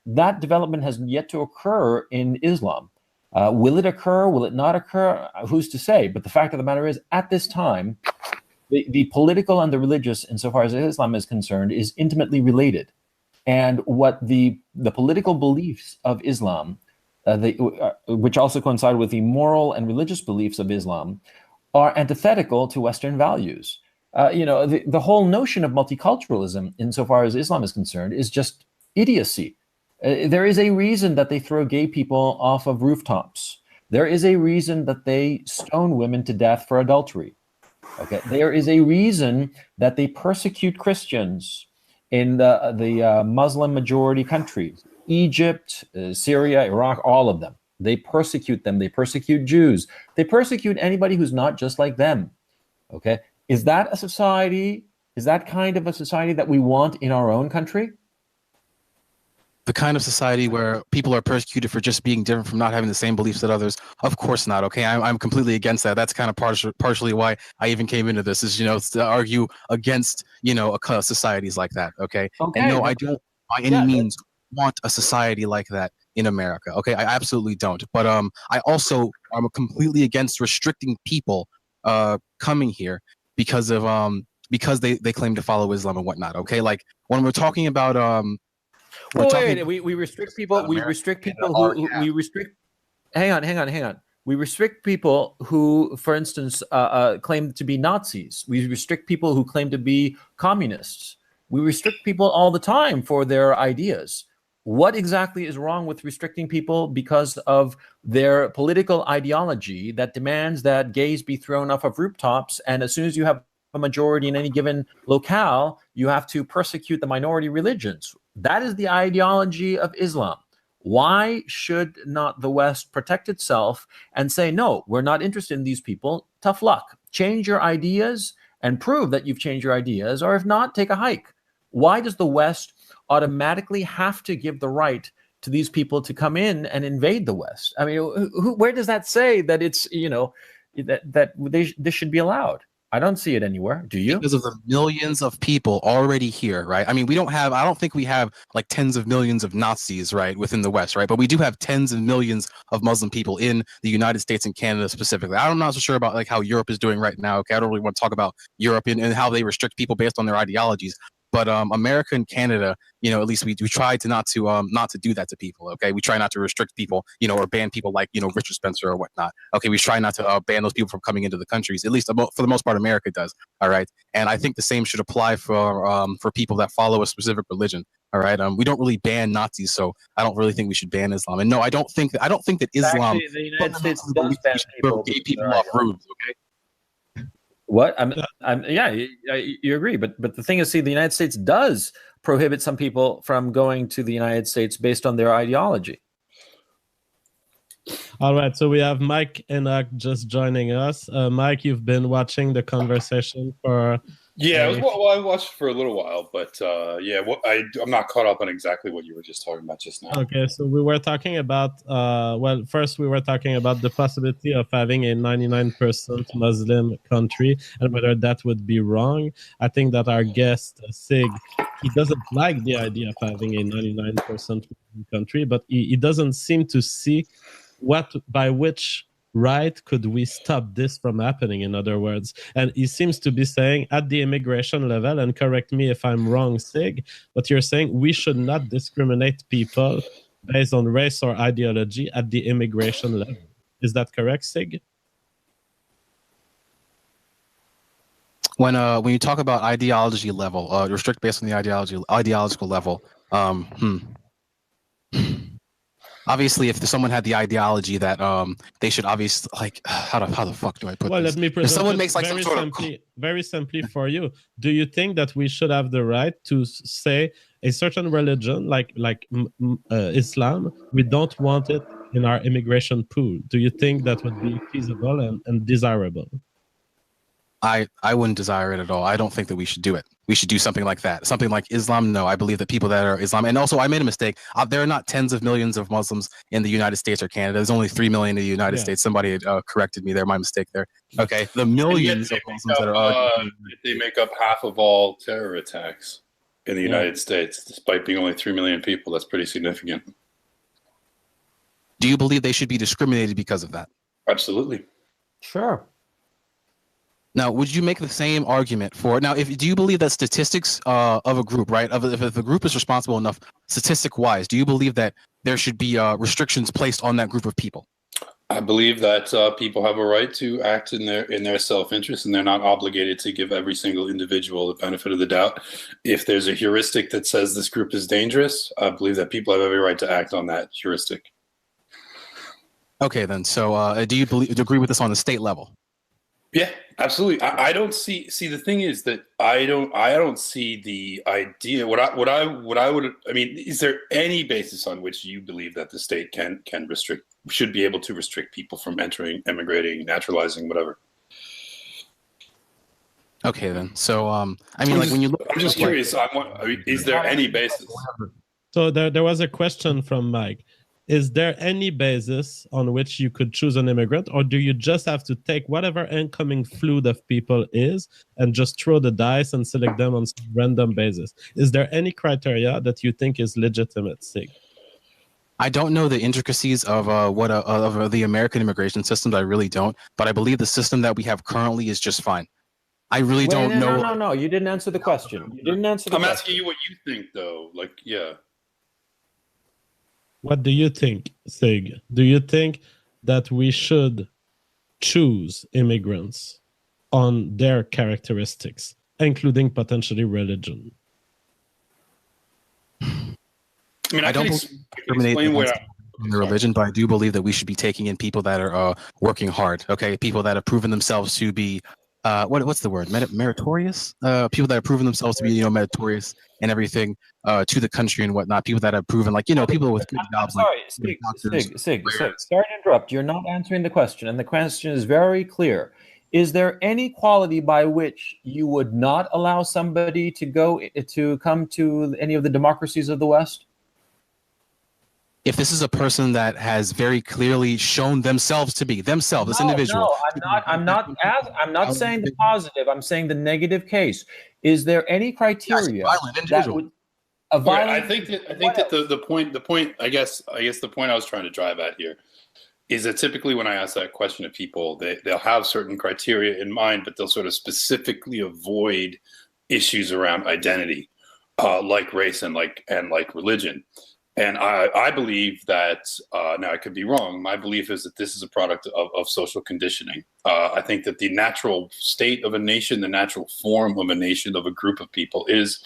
That development has yet to occur in Islam. Will it occur? Will it not occur? Who's to say? But the fact of the matter is, at this time, the political and the religious, insofar as Islam is concerned, is intimately related. And what the political beliefs of Islam, which also coincide with the moral and religious beliefs of Islam, are antithetical to Western values. The whole notion of multiculturalism, insofar as Islam is concerned, is just idiocy. There is a reason that they throw gay people off of rooftops. There is a reason that they stone women to death for adultery. Okay, there is a reason that they persecute Christians in the Muslim majority countries, Egypt, Syria, Iraq, all of them. They persecute them. They persecute Jews. They persecute anybody who's not just like them. Okay, is that a society? Is that kind of a society that we want in our own country? The kind of society where people are persecuted for just being different, from not having the same beliefs that others? Of course not. Okay, I'm completely against that. That's kind of partially why I even came into this, is to argue against societies like that. Okay, and no, I don't by any means want a society like that in America. Okay, I absolutely don't. But I also am completely against restricting people coming here because they claim to follow Islam and whatnot. Okay, like when we're talking about we restrict people. We restrict people who we restrict. Hang on. We restrict people who, for instance, claim to be Nazis. We restrict people who claim to be communists. We restrict people all the time for their ideas. What exactly is wrong with restricting people because of their political ideology that demands that gays be thrown off of rooftops, and as soon as you have a majority in any given locale, you have to persecute the minority religions? That is the ideology of Islam. Why should not the West protect itself and say, no, we're not interested in these people. Tough luck. Change your ideas and prove that you've changed your ideas, or if not, take a hike. Why does the West automatically have to give the right to these people to come in and invade the West? I mean, where does that say that it's, that this should be allowed? I don't see it anywhere. Do you? Because of the millions of people already here, right? I mean, I don't think we have like tens of millions of Nazis, right, within the West, right? But we do have tens of millions of Muslim people in the United States and Canada specifically. I'm not so sure about like how Europe is doing right now. Okay, I don't really want to talk about Europe and how they restrict people based on their ideologies. But America and Canada, at least we try to not to do that to people. Okay, we try not to restrict people, or ban people like Richard Spencer or whatnot. Okay, we try not to ban those people from coming into the countries. At least for the most part, America does. All right, and I think the same should apply for people that follow a specific religion. All right, we don't really ban Nazis, so I don't really think we should ban Islam. And no, I don't think that Islam. Actually, the United States does ban people off roofs. Okay. What? You agree, but the thing is, see, the United States does prohibit some people from going to the United States based on their ideology. All right, so we have Mike ENOCH just joining us. Mike, you've been watching the conversation for... Yeah, I watched for a little while, but I'm not caught up on exactly what you were just talking about just now. Okay, so we were talking about, first we were talking about the possibility of having a 99% Muslim country and whether that would be wrong. I think that our guest, Sig, he doesn't like the idea of having a 99% Muslim country, but he doesn't seem to see by which right could we stop this from happening, in other words. And he seems to be saying at the immigration level, and correct me if I'm wrong, Sig, but you're saying we should not discriminate people based on race or ideology at the immigration level. Is that correct, Sig? When you talk about ideology level, restrict based on the ideological level, obviously, if someone had the ideology that they should obviously, like, how the fuck do I put this? Let me present if someone makes like very some sort simply, of... Very simply for you, do you think that we should have the right to say a certain religion, like Islam, we don't want it in our immigration pool? Do you think that would be feasible and desirable? I wouldn't desire it at all. I don't think that we should do it. We should do something like that. Something like Islam, no. I believe that people that are Islam, and also I made a mistake. There are not tens of millions of Muslims in the United States or Canada. There's only 3 million in the United States. Somebody corrected me there. My mistake there. Okay, the millions of Muslims that are... they make up half of all terror attacks. in the United States, despite being only 3 million people. That's pretty significant. Do you believe they should be discriminated because of that? Absolutely. Sure. Now, would you make the same argument for now? Do you believe that statistics of a group, right? If a group is responsible enough, statistic-wise, do you believe that there should be restrictions placed on that group of people? I believe that people have a right to act in their self-interest, and they're not obligated to give every single individual the benefit of the doubt. If there's a heuristic that says this group is dangerous, I believe that people have every right to act on that heuristic. Okay, then. So, do you agree with this on the state level? Yeah, absolutely. I don't see. The thing is that I don't see the idea. What I would. I mean, is there any basis on which you believe that the state should be able to restrict people from entering, immigrating, naturalizing, whatever? Okay, then. So, I mean, like when you look, I'm just curious. Is there any basis? So there was a question from Mike. Is there any basis on which you could choose an immigrant, or do you just have to take whatever incoming flood of people is and just throw the dice and select them on some random basis? Is there any criteria that you think is legitimate, Sig? I don't know the intricacies of of the American immigration systems. I really don't. But I believe the system that we have currently is just fine. I really don't know. No. You didn't answer the question. You didn't answer the question. I'm asking you what you think, though. Like, yeah. What do you think, Sig? Do you think that we should choose immigrants on their characteristics, including potentially religion? I mean, I don't discriminate against the religion, but I do believe that we should be taking in people that are working hard. Okay, people that have proven themselves to be what's the word? Meritorious? People that have proven themselves to be, meritorious and everything to the country and whatnot. People that have proven, like, people with good jobs. Sorry, Sig, sorry to interrupt. You're not answering the question, and the question is very clear. Is there any quality by which you would not allow somebody to come to any of the democracies of the West? If this is a person that has very clearly shown themselves to be this individual. No, I'm not saying the positive. I'm saying the negative case. Is there any criteria that would a violent? I think that the point I guess the point I was trying to drive at here is that typically when I ask that question to people, they'll have certain criteria in mind, but they'll sort of specifically avoid issues around identity, like race and like religion. And I believe that, now I could be wrong, my belief is that this is a product of social conditioning. I think that the natural state of a nation, the natural form of a nation, of a group of people, is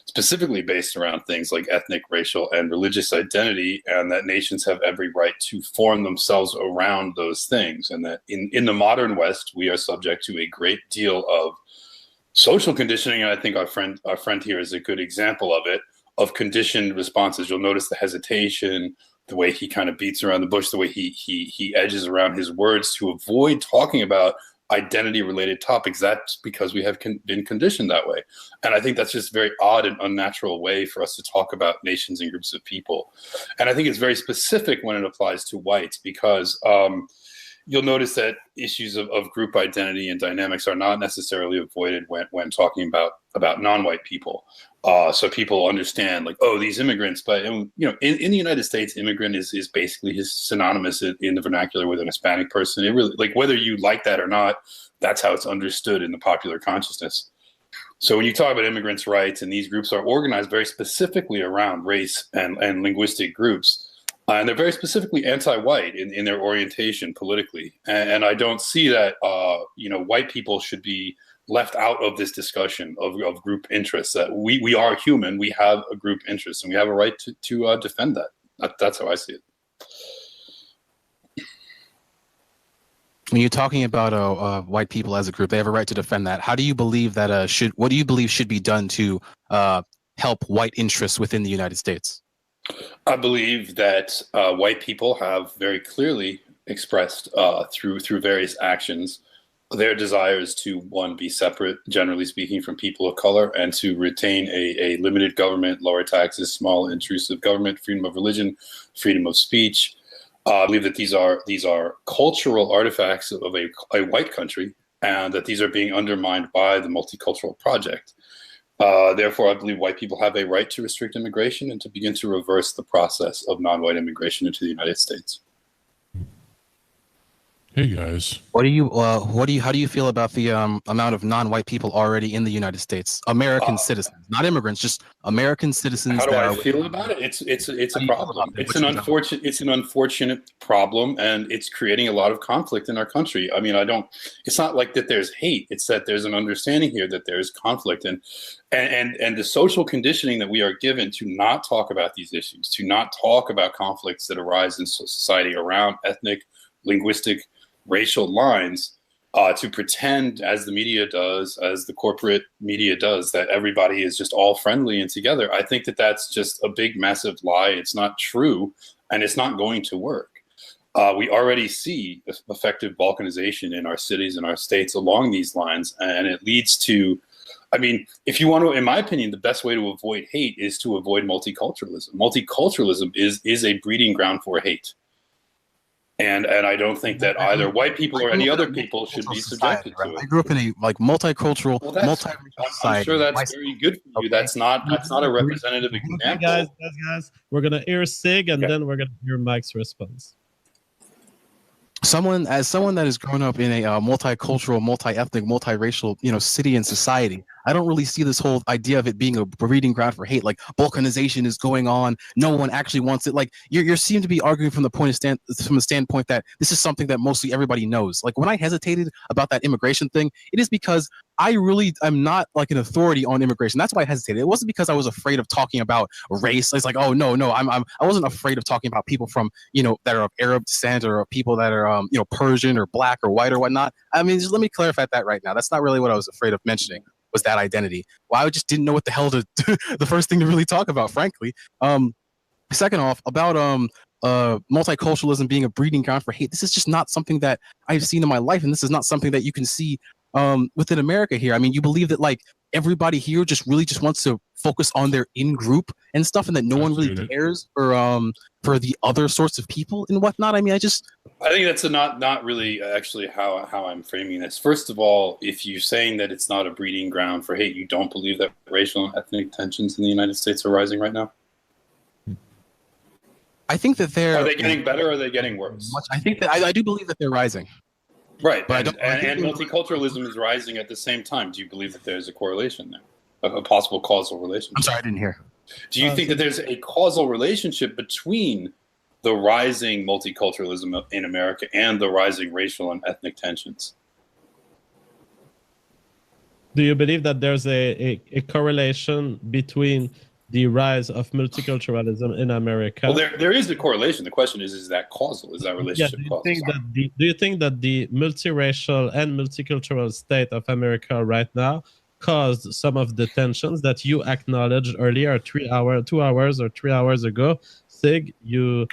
specifically based around things like ethnic, racial, and religious identity, and that nations have every right to form themselves around those things. And that in the modern West, we are subject to a great deal of social conditioning, and I think our friend here is a good example of it, of conditioned responses. You'll notice the hesitation, the way he kind of beats around the bush, the way he edges around his words to avoid talking about identity-related topics. That's because we have been conditioned that way. And I think that's just a very odd and unnatural way for us to talk about nations and groups of people. And I think it's very specific when it applies to whites, because you'll notice that issues of group identity and dynamics are not necessarily avoided when talking about non-white people. So people understand, like, oh, these immigrants, but in the United States, immigrant is basically synonymous in the vernacular with an Hispanic person. It really, like, whether you like that or not, that's how it's understood in the popular consciousness. So when you talk about immigrants' rights, and these groups are organized very specifically around race and linguistic groups, and they're very specifically anti-white in their orientation politically. And I don't see that white people should be left out of this discussion of group interests. That we are human, we have a group interest, and we have a right to defend that. That's how I see it. When you're talking about white people as a group, they have a right to defend that. How do you believe that what do you believe should be done to help white interests within the United States? I believe that white people have very clearly expressed through various actions their desires to, one, be separate, generally speaking, from people of color, and to retain a limited government, lower taxes, small intrusive government, freedom of religion, freedom of speech. I believe that these are cultural artifacts of a white country, and that these are being undermined by the multicultural project. Therefore, I believe white people have a right to restrict immigration and to begin to reverse the process of non-white immigration into the United States. Hey guys, How do you feel about the amount of non-white people already in the United States? American citizens, not immigrants, just American citizens. How do that I are feel about it? It's a you feel about problem. it? It's What an you know? unfortunate problem, and it's creating a lot of conflict in our country. I mean, it's not like that there's hate. It's that there's an understanding here that there's conflict, and the social conditioning that we are given to not talk about these issues, to not talk about conflicts that arise in society around ethnic, linguistic, racial lines, to pretend, as the media does, as the corporate media does, that everybody is just all friendly and together. I think that that's just a big, massive lie. It's not true, and it's not going to work. We already see effective balkanization in our cities and our states along these lines, and it leads to, I mean, if you want to, in my opinion, the best way to avoid hate is to avoid multiculturalism. Multiculturalism is a breeding ground for hate. And I don't think that either white people or any other people should be subjected to it. I grew up in a multicultural, multiracial society. I'm sure that's very good for you. That's not a representative example. Okay, guys, we're gonna hear Sig, and then we're gonna hear Mike's response. Someone that has grown up in a multicultural, multi-ethnic, multiracial, city and society, I don't really see this whole idea of it being a breeding ground for hate. Like balkanization is going on, no one actually wants it. Like you seem to be arguing from the standpoint that this is something that mostly everybody knows. Like when I hesitated about that immigration thing, it is because I'm not like an authority on immigration. That's why I hesitated. It wasn't because I was afraid of talking about race. It's like, oh no, I wasn't afraid of talking about people from that are of Arab descent or people that are Persian or black or white or whatnot. I mean, just let me clarify that right now. That's not really what I was afraid of mentioning. Was that identity? Well, I just didn't know what the hell to the first thing to really talk about, frankly. Second off, about multiculturalism being a breeding ground for hate. This is just not something that I've seen in my life, and this is not something that you can see within America here. I mean, you believe that like everybody here just wants to focus on their in-group and stuff, and that no one really cares for the other sorts of people and whatnot. I mean, I think that's not really actually how I'm framing this. First of all, if you're saying that it's not a breeding ground for hate, you don't believe that racial and ethnic tensions in the United States are rising right now? I think that are they getting better or are they getting worse? I think that I do believe that they're rising. Right, and multiculturalism is rising at the same time. Do you believe that there's a correlation there, a possible causal relationship? I'm sorry, I didn't hear. Do you think that there's a causal relationship between the rising multiculturalism in America and the rising racial and ethnic tensions? Do you believe that there's a correlation between the rise of multiculturalism in America? Well, there is a correlation. The question is that causal? Is that relationship causal? Do you think that the multiracial and multicultural state of America right now caused some of the tensions that you acknowledged earlier 2 hours or 3 hours ago? Sig, you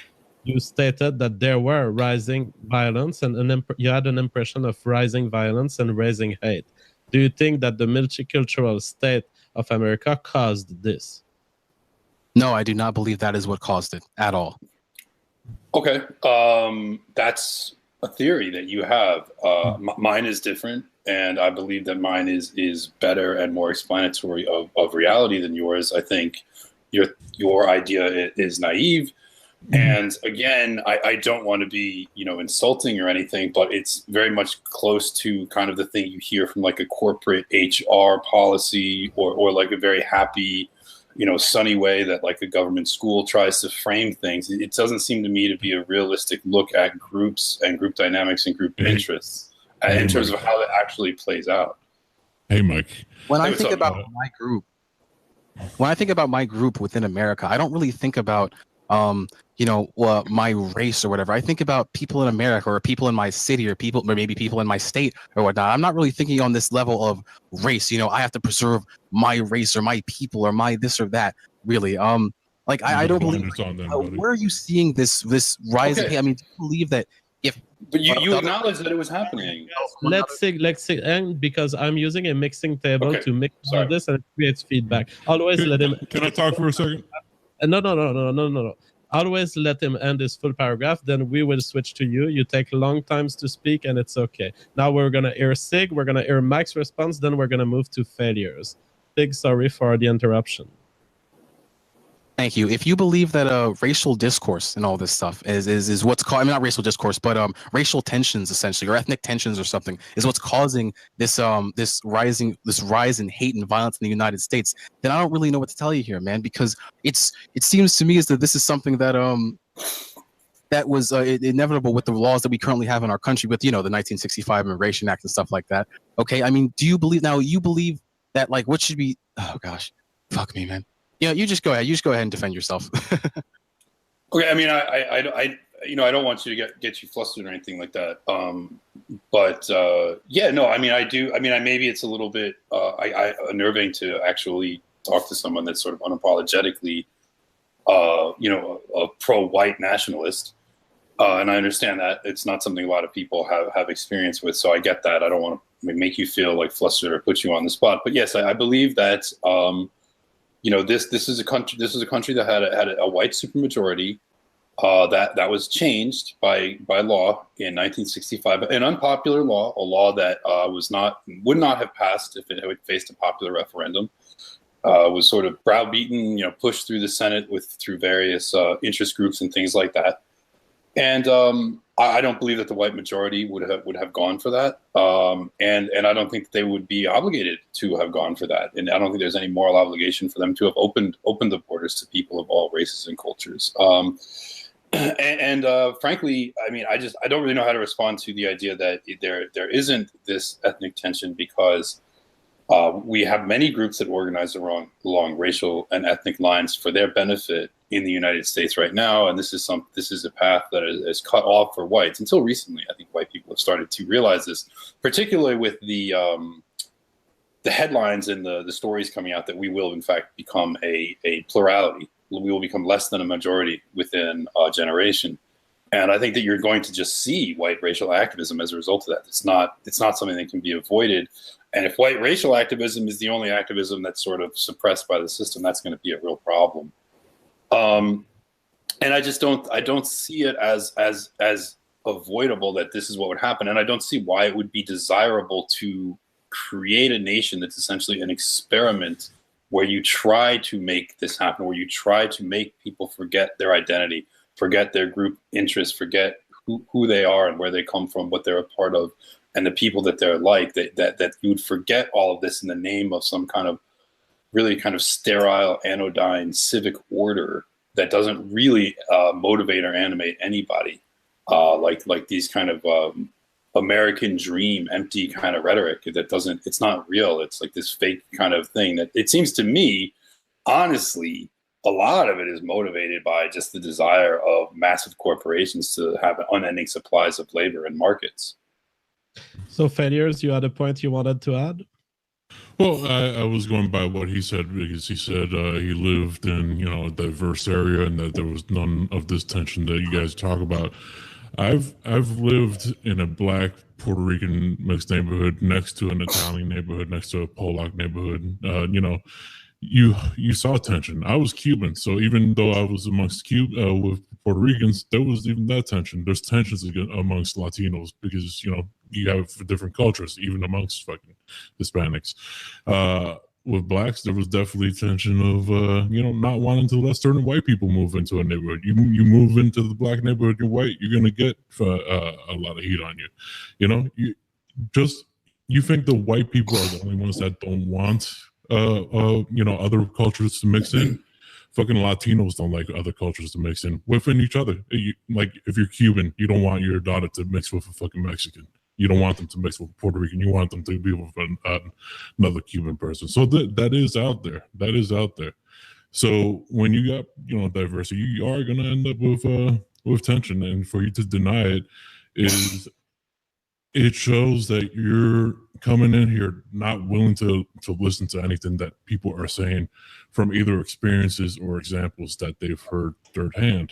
stated that there were rising violence and you had an impression of rising violence and raising hate. Do you think that the multicultural state of America caused this? No, I do not believe that is what caused it at all. Okay, that's a theory that you have. Mine is different, and I believe that mine is better and more explanatory of reality than yours. I think your idea is naive. And again, I don't want to be, insulting or anything, but it's very much close to kind of the thing you hear from like a corporate HR policy or like a very happy, sunny way that like a government school tries to frame things. It doesn't seem to me to be a realistic look at groups and group dynamics and group interests in terms of how that actually plays out. Hey, Mike. When I think about my group within America, I don't really think about my race or whatever. I think about people in America or people in my city or maybe people in my state or whatnot. I'm not really thinking on this level of race. I have to preserve my race or my people or my this or that. Really, I don't believe. Where are you seeing this rise? Okay. I mean, do you believe that But you acknowledge that it was happening. Let's end because I'm using a mixing table to mix all this and it creates feedback. Always let him. Can I talk for a second? No. Always let him end his full paragraph. Then we will switch to you. You take long times to speak, and it's okay. Now we're gonna hear Sig. We're gonna hear Mike's response. Then we're gonna move to failures. big sorry for the interruption. Thank you. If you believe that racial discourse and all this stuff is what's called, I mean, not racial discourse, but racial tensions essentially, or ethnic tensions or something, is what's causing this this rise in hate and violence in the United States, then I don't really know what to tell you here, man, because it seems to me as that this is something that that was inevitable with the laws that we currently have in our country, with, you know, the 1965 Immigration Act and stuff like that. Okay, I mean, do you believe that, like, what should be? Oh gosh, fuck me, man. Yeah, you just go ahead. You just go ahead and defend yourself. Okay, I mean, I you know, I don't want you to get you flustered or anything like that. But yeah, no, I mean, I do. I mean, maybe it's a little bit unnerving to actually talk to someone that's sort of unapologetically, you know, a pro-white nationalist. And I understand that it's not something a lot of people have experience with. So I get that. I don't want to make you feel like flustered or put you on the spot. But yes, I believe that. You know, this is a country. This is a country that had a white supermajority. That was changed by law in 1965, an unpopular law, a law that would not have passed if it had faced a popular referendum. Was sort of browbeaten, you know, pushed through the Senate through various interest groups and things like that. And I don't believe that the white majority would have gone for that, and I don't think that they would be obligated to have gone for that. And I don't think there's any moral obligation for them to have opened the borders to people of all races and cultures. And frankly, I mean, I don't really know how to respond to the idea that there isn't this ethnic tension, because we have many groups that organize along racial and ethnic lines for their benefit in the United States right now, and this is a path that is cut off for whites. Until recently, I think white people have started to realize this, particularly with the headlines and the stories coming out that we will in fact become a plurality. We will become less than a majority within a generation, and I think that you're going to just see white racial activism as a result of that. It's not something that can be avoided. And if white racial activism is the only activism that's sort of suppressed by the system, that's going to be a real problem. And I don't see it as avoidable that this is what would happen. And I don't see why it would be desirable to create a nation that's essentially an experiment where you try to make this happen, where you try to make people forget their identity, forget their group interests, forget who they are and where they come from, what they're a part of, and the people that they're like, that you would forget all of this in the name of some kind of really kind of sterile, anodyne civic order that doesn't really motivate or animate anybody, like these kind of American dream, empty kind of rhetoric that doesn't, it's not real. It's like this fake kind of thing that it seems to me, honestly, a lot of it is motivated by just the desire of massive corporations to have unending supplies of labor and markets. So, Failures, you had a point you wanted to add? Well, I was going by what he said, because he said he lived in, you know, a diverse area and that there was none of this tension that you guys talk about. I've lived in a black Puerto Rican mixed neighborhood next to an Italian neighborhood, next to a Polak neighborhood. You know, you saw tension. I was Cuban, so even though I was amongst with Puerto Ricans, there was even that tension. There's tensions amongst Latinos because, you know, you have different cultures, even amongst fucking Hispanics. With blacks, there was definitely tension of, you know, not wanting to let certain white people move into a neighborhood. You move into the black neighborhood, you're white, you're going to get a lot of heat on you. You know, you think the white people are the only ones that don't want, you know, other cultures to mix in. Fucking Latinos don't like other cultures to mix in within each other. Like, if you're Cuban, you don't want your daughter to mix with a fucking Mexican. You don't want them to mix with a Puerto Rican. You want them to be with another Cuban person. So that is out there. That is out there. So when you got, you know, diversity, you are going to end up with tension. And for you to deny it it shows that you're coming in here not willing to listen to anything that people are saying from either experiences or examples that they've heard third hand.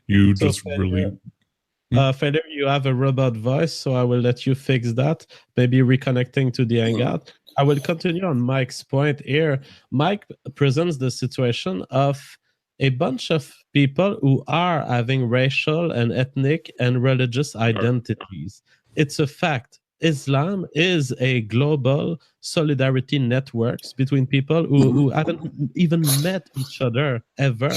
You so just really... Failure, you have a robot voice, so I will let you fix that. Maybe reconnecting to the Hangout. I will continue on Mike's point here. Mike presents the situation of a bunch of people who are having racial and ethnic and religious identities. It's a fact. Islam is a global solidarity networks between people who haven't even met each other ever.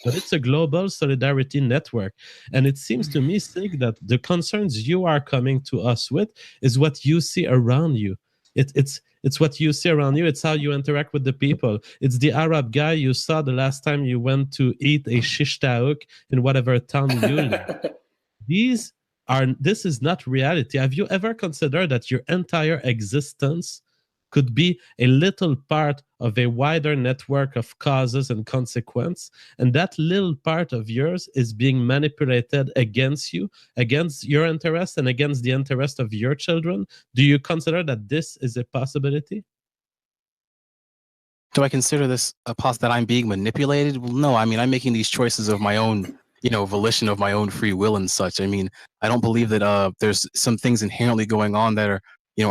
But it's a global solidarity network. And it seems to me, Sig, that the concerns you are coming to us with is what you see around you. It's what you see around you. It's how you interact with the people. It's the Arab guy you saw the last time you went to eat a shish taouk in whatever town you live. This is not reality. Have you ever considered that your entire existence could be a little part of a wider network of causes and consequence, and that little part of yours is being manipulated against you, against your interest, and against the interest of your children? Do you consider that this is a possibility? Do I consider this that I'm being manipulated? Well, no. I mean, I'm making these choices of my own, volition, of my own free will and such. I mean, I don't believe that there's some things inherently going on that are,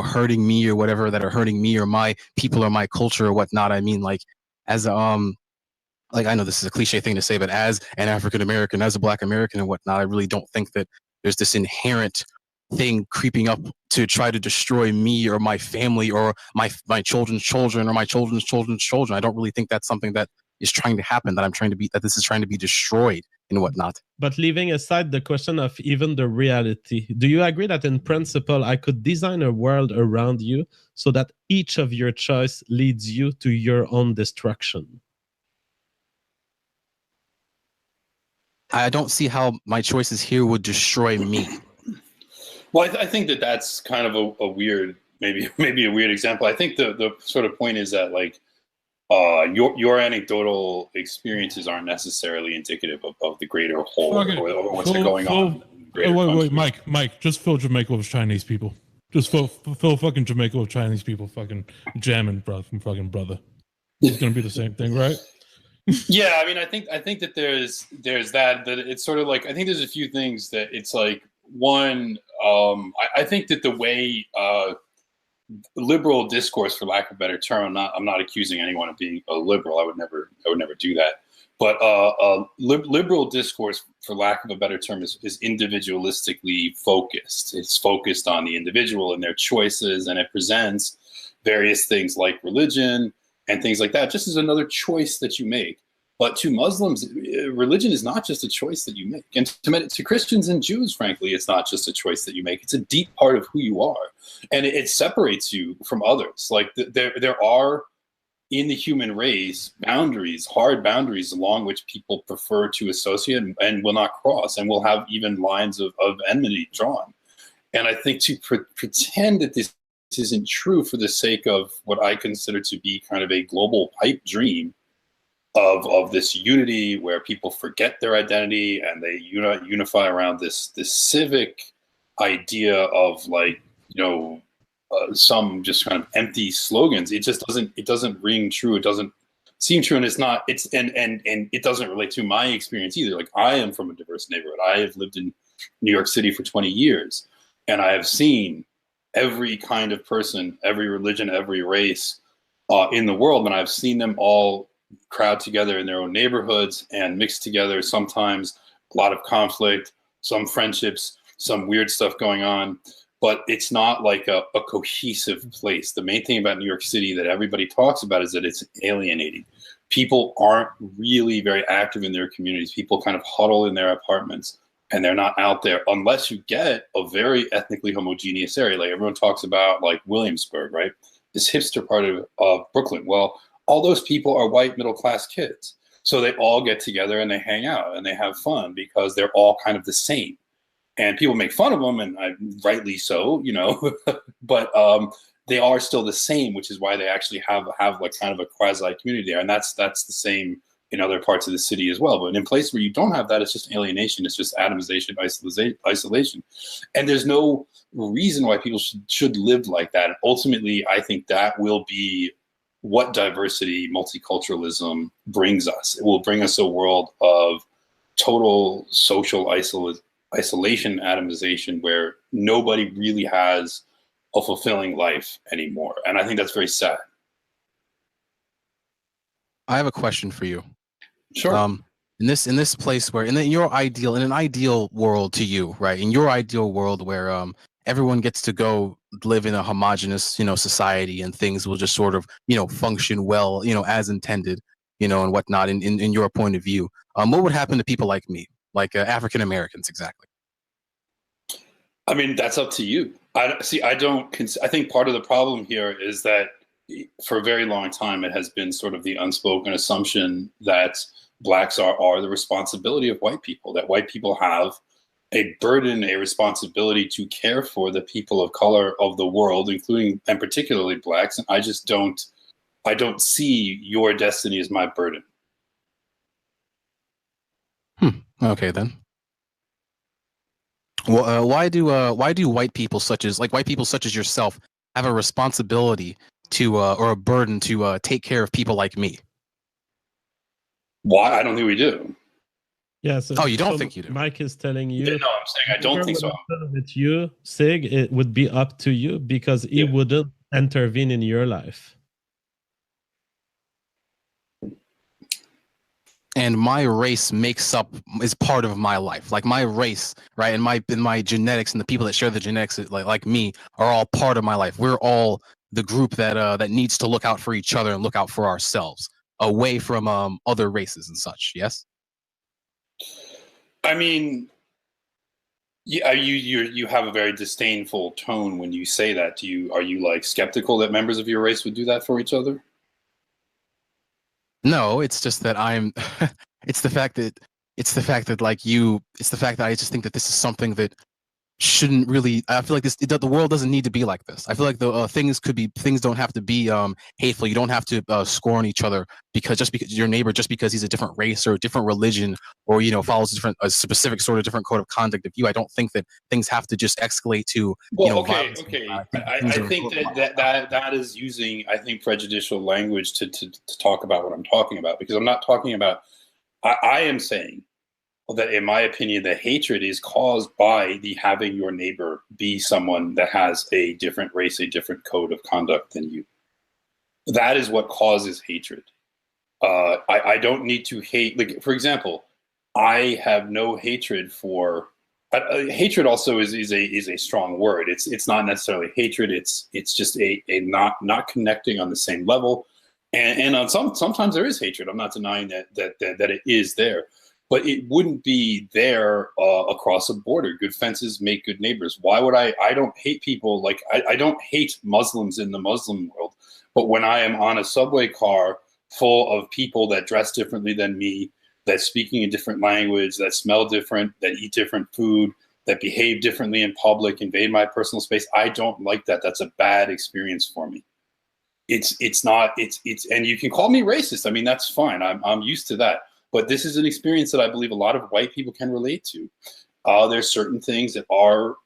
hurting me or whatever, that are hurting me or my people or my culture or whatnot. I mean, like, as like, I know this is a cliche thing to say, but as an African American, as a Black American and whatnot, I really don't think that there's this inherent thing creeping up to try to destroy me or my family or my children's children or my children's children's children. I don't really think that's something that is trying to happen, that this is trying to be destroyed and whatnot. But leaving aside the question of even the reality, do you agree that in principle, I could design a world around you so that each of your choice leads you to your own destruction? I don't see how my choices here would destroy me. Well, I think that that's kind of a weird, maybe a weird example. I think the sort of point is that, like, your anecdotal experiences aren't necessarily indicative of the greater whole or what's going on. Wait, Mike, just fill Jamaica with Chinese people. Just fill fucking Jamaica with Chinese people, fucking jamming, bro, from fucking brother. It's gonna be the same thing, right? Yeah, I mean, I think that there's that it's sort of like, I think there's a few things that it's like, one, I think that the way liberal discourse, for lack of a better term, I'm not accusing anyone of being a liberal. I would never do that. But liberal discourse, for lack of a better term, is individualistically focused. It's focused on the individual and their choices, and it presents various things like religion and things like that just as another choice that you make. But to Muslims, religion is not just a choice that you make. And to Christians and Jews, frankly, it's not just a choice that you make. It's a deep part of who you are. And it separates you from others. Like, there are, in the human race, boundaries, hard boundaries along which people prefer to associate and will not cross, and will have even lines of enmity drawn. And I think to pretend that this isn't true for the sake of what I consider to be kind of a global pipe dream of this unity where people forget their identity and they unify around this civic idea of, like, some just kind of empty slogans. It just doesn't ring true. It doesn't seem true, and it doesn't relate to my experience either. Like, I am from a diverse neighborhood. I have lived in New York City for 20 years, and I have seen every kind of person, every religion, every race in the world, and I've seen them all crowd together in their own neighborhoods and mix together. Sometimes a lot of conflict, some friendships, some weird stuff going on, but it's not like a cohesive place. The main thing about New York City that everybody talks about is that it's alienating. People aren't really very active in their communities. People kind of huddle in their apartments and they're not out there unless you get a very ethnically homogeneous area. Like, everyone talks about, like, Williamsburg, right? This hipster part of Brooklyn. Well, all those people are white middle-class kids. So they all get together and they hang out and they have fun because they're all kind of the same. And people make fun of them, and rightly so, but they are still the same, which is why they actually have like kind of a quasi community there. And that's the same in other parts of the city as well. But in places where you don't have that, it's just alienation. It's just atomization, isolation. And there's no reason why people should live like that. And ultimately, I think that will be what diversity, multiculturalism brings us. It will bring us a world of total social isolation, atomization, where nobody really has a fulfilling life anymore. And I think that's very sad. I have a question for you. Sure. In this place where in an ideal world to you, right? In your ideal world where everyone gets to go live in a homogenous, society, and things will just sort of, function well, as intended, and whatnot. In your point of view, what would happen to people like me, like African Americans, exactly? I mean, that's up to you. I see. I don't. I think part of the problem here is that for a very long time it has been sort of the unspoken assumption that blacks are the responsibility of white people. That white people have a burden, a responsibility to care for the people of color of the world, including and particularly blacks. And I just don't. I don't see your destiny as my burden. Okay, then. Well, why do white people such as yourself have a responsibility to or a burden to take care of people like me? Why? I don't think we do. Yeah. So, oh, you don't think you do? Mike is telling you. Yeah, no, I'm saying I don't think so. With you, Sig, it would be up to you because he wouldn't intervene in your life. And my race is part of my life. Like my race, right? And my genetics and the people that share the genetics like me are all part of my life. We're all the group that needs to look out for each other and look out for ourselves, away from other races and such. Yes. I mean, yeah, you have a very disdainful tone when you say that. Are you like skeptical that members of your race would do that for each other? No, it's just that it's the fact that I just think that this is something that shouldn't really. I feel like the world doesn't need to be like this. I feel like the things don't have to be hateful. You don't have to scorn each other because your neighbor, just because he's a different race or a different religion or follows a specific sort of different code of conduct of you. I don't think that things have to just escalate to violence. Okay. I think that is using, I think, prejudicial language to talk about what I'm talking about, because I'm not talking about. I am saying that, in my opinion, the hatred is caused by the having your neighbor be someone that has a different race, a different code of conduct than you. That is what causes hatred. I don't need to hate. Like, for example, I have no hatred for. Hatred also is a strong word. It's not necessarily hatred. It's just a not connecting on the same level. And on sometimes there is hatred. I'm not denying that it is there. But it wouldn't be there across a border. Good fences make good neighbors. Why would I don't hate people. Like, I don't hate Muslims in the Muslim world. But when I am on a subway car full of people that dress differently than me, that speaking a different language, that smell different, that eat different food, that behave differently in public, invade my personal space, I don't like that. That's a bad experience for me. It's not, and you can call me racist. I mean, that's fine. I'm used to that. But this is an experience that I believe a lot of white people can relate to. There's certain things that are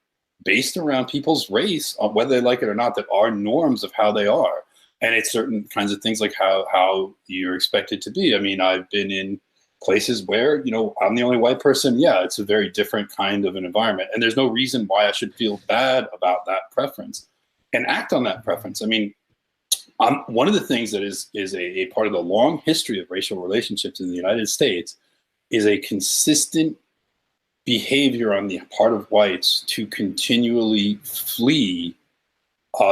based around people's race, whether they like it or not, that are norms of how they are. And it's certain kinds of things like how you're expected to be. I mean, I've been in places where, I'm the only white person. Yeah, it's a very different kind of an environment. And there's no reason why I should feel bad about that preference and act on that preference. I mean, one of the things that is a part of the long history of racial relationships in the United States is a consistent behavior on the part of whites to continually flee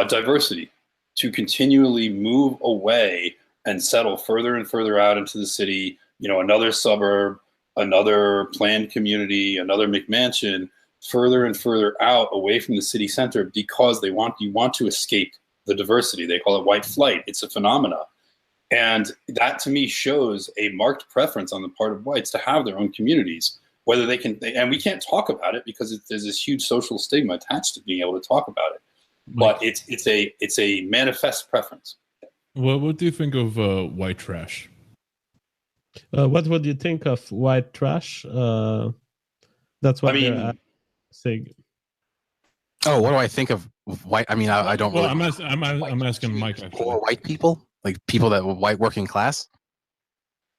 diversity, to continually move away and settle further and further out into the city, another suburb, another planned community, another McMansion, further and further out away from the city center, because you want to escape the diversity. They call it white flight. It's a phenomena. And that to me shows a marked preference on the part of whites to have their own communities, whether they can, and we can't talk about it because there's this huge social stigma attached to being able to talk about it. But it's a manifest preference. Well, what do you think of white trash? What would you think of white trash? That's what they're saying. Oh, what do I think of white? I mean, I don't. Well, really I'm asking Mike. Actually. Poor white people, like people that were white working class.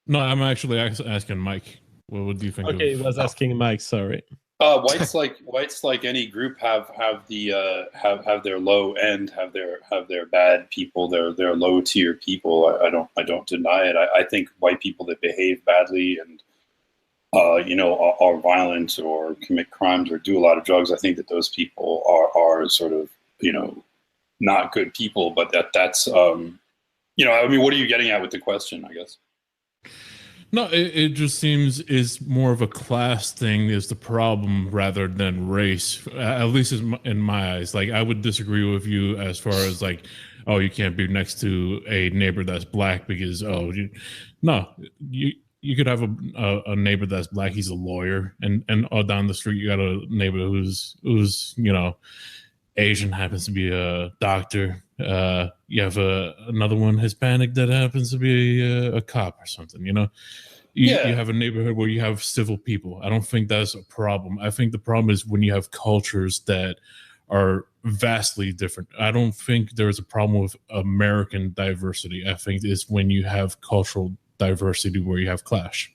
No, I'm actually asking Mike. What do you think? Okay, I was asking Mike. Sorry. Whites like any group have their low end, have their bad people, their low tier people. I don't deny it. I think white people that behave badly and are violent or commit crimes or do a lot of drugs. I think that those people are sort of, not good people, but that's I mean, what are you getting at with the question, I guess? No, it just seems is more of a class thing is the problem rather than race, at least in my eyes. Like, I would disagree with you as far as like, oh, you can't be next to a neighbor that's black because, no, you could have a neighbor that's black. He's a lawyer, and all down the street you got a neighbor who's Asian, happens to be a doctor. You have another one Hispanic that happens to be a cop or something. You have a neighborhood where you have civil people. I don't think that's a problem. I think the problem is when you have cultures that are vastly different. I don't think there's a problem with American diversity. I think it's when you have cultural diversity where you have clash.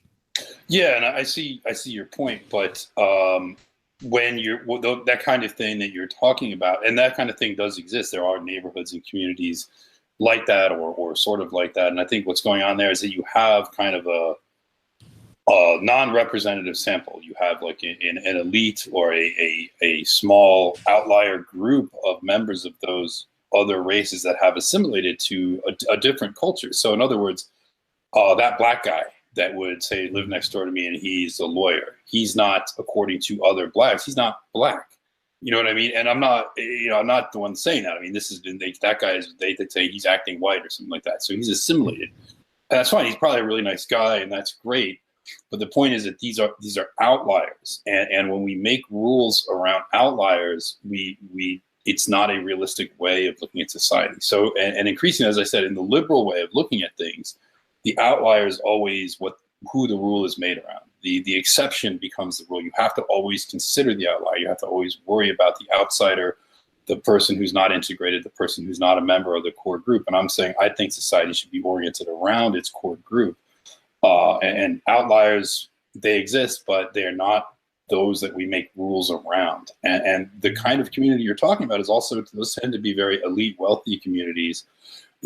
Yeah, and I see your point, but when that kind of thing that you're talking about, and that kind of thing does exist. There are neighborhoods and communities like that, or sort of like that. And I think what's going on there is that you have kind of a non-representative sample. You have like an elite or a small outlier group of members of those other races that have assimilated to a different culture. So in other words, that black guy that would say live next door to me and he's a lawyer, he's not, according to other blacks, he's not black. You know what I mean? And I'm not the one saying that. I mean, this has been, that guy is, they say he's acting white or something like that. So he's assimilated. And that's fine. He's probably a really nice guy and that's great. But the point is that these are outliers. And when we make rules around outliers, it's not a realistic way of looking at society. So, and increasingly, as I said, in the liberal way of looking at things, the outlier is always who the rule is made around. The exception becomes the rule. You have to always consider the outlier. You have to always worry about the outsider, the person who's not integrated, the person who's not a member of the core group. And I'm saying I think society should be oriented around its core group. And outliers, they exist, but they're not those that we make rules around. And the kind of community you're talking about is also, those tend to be very elite, wealthy communities.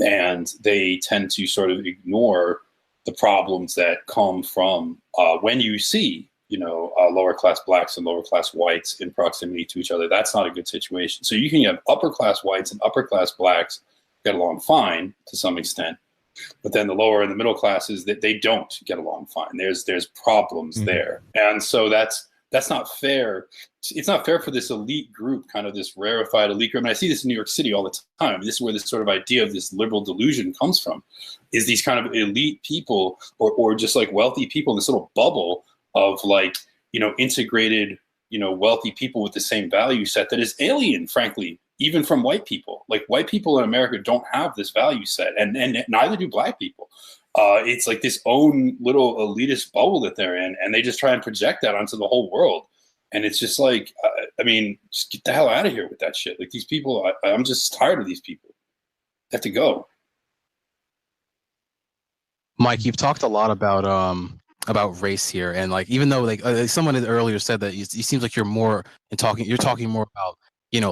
And they tend to sort of ignore the problems that come from when you see, lower class blacks and lower class whites in proximity to each other. That's not a good situation. So you can have upper class whites and upper class blacks get along fine to some extent, but then the lower and the middle classes, that they don't get along fine. There's problems there, and so that's not fair. It's not fair for this elite group, kind of this rarefied elite group. And I see this in New York City all the time. This is where this sort of idea of this liberal delusion comes from, is these kind of elite people or just like wealthy people in this little bubble of like, integrated, wealthy people with the same value set that is alien, frankly, even from white people. Like white people in America don't have this value set, and neither do black people. It's like this own little elitist bubble that they're in, and they just try and project that onto the whole world. And it's just like, just get the hell out of here with that shit. Like these people, I'm just tired of these people. They have to go. Mike, you've talked a lot about race here, and like even though like someone earlier said that it seems like you're talking more about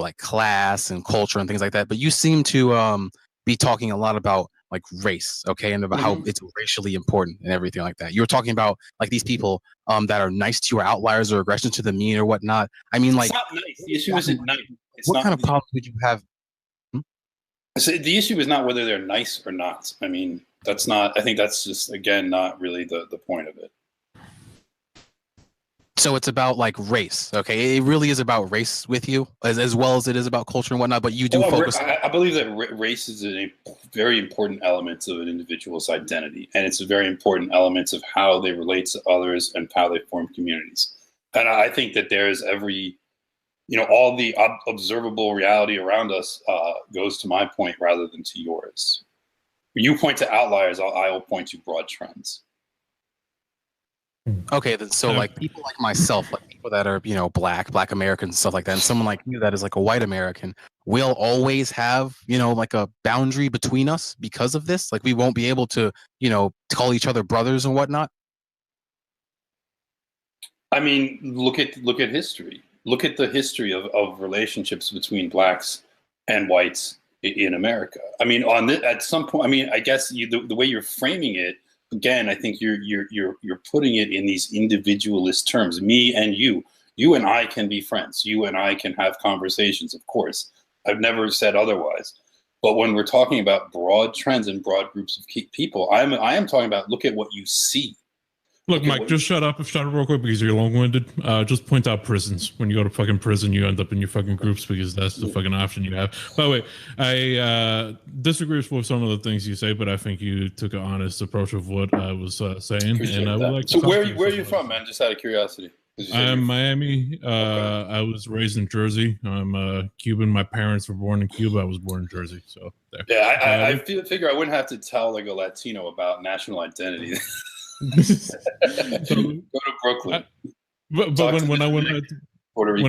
like class and culture and things like that, but you seem to be talking a lot about like race, okay, and about how it's racially important and everything like that. You were talking about like these people that are nice to you, or outliers, or aggression to the mean, or whatnot. I mean, like, it's not nice. The issue isn't nice. What kind of problems would you have? So the issue is not whether they're nice or not. I mean, that's not. I think that's just, again, not really the point of it. So it's about like race, okay? It really is about race with you, as well as it is about culture and whatnot. But you do focus. I believe that race is a very important element of an individual's identity, and it's a very important element of how they relate to others and how they form communities. And I think that there is all the observable reality around us goes to my point rather than to yours. When you point to outliers, I will point to broad trends. Okay, then so like people like myself, like people that are black Americans and stuff like that, and someone like you that is like a white American, will always have like a boundary between us because of this. Like we won't be able to call each other brothers and whatnot. I mean, look at history. Look at the history of relationships between blacks and whites in America. I mean, at some point, I mean, I guess the way you're framing it again, I think you're putting it in these individualist terms. Me and you. You and I can be friends. You and I can have conversations, of course. I've never said otherwise. But when we're talking about broad trends and broad groups of people, I am talking about look at what you see. Look, Mike, just shut up real quick because you're long-winded. Just point out prisons. When you go to fucking prison, you end up in your fucking groups because that's the fucking option you have. By the way, I disagree with some of the things you say, but I think you took an honest approach of what I was saying. Appreciate and I would that. like So to where are you from, man? Just out of curiosity. I'm Miami. I was raised in Jersey. I'm Cuban. My parents were born in Cuba. I was born in Jersey. So there. Yeah, I figure I wouldn't have to tell like a Latino about national identity. So, go to Brooklyn. But when I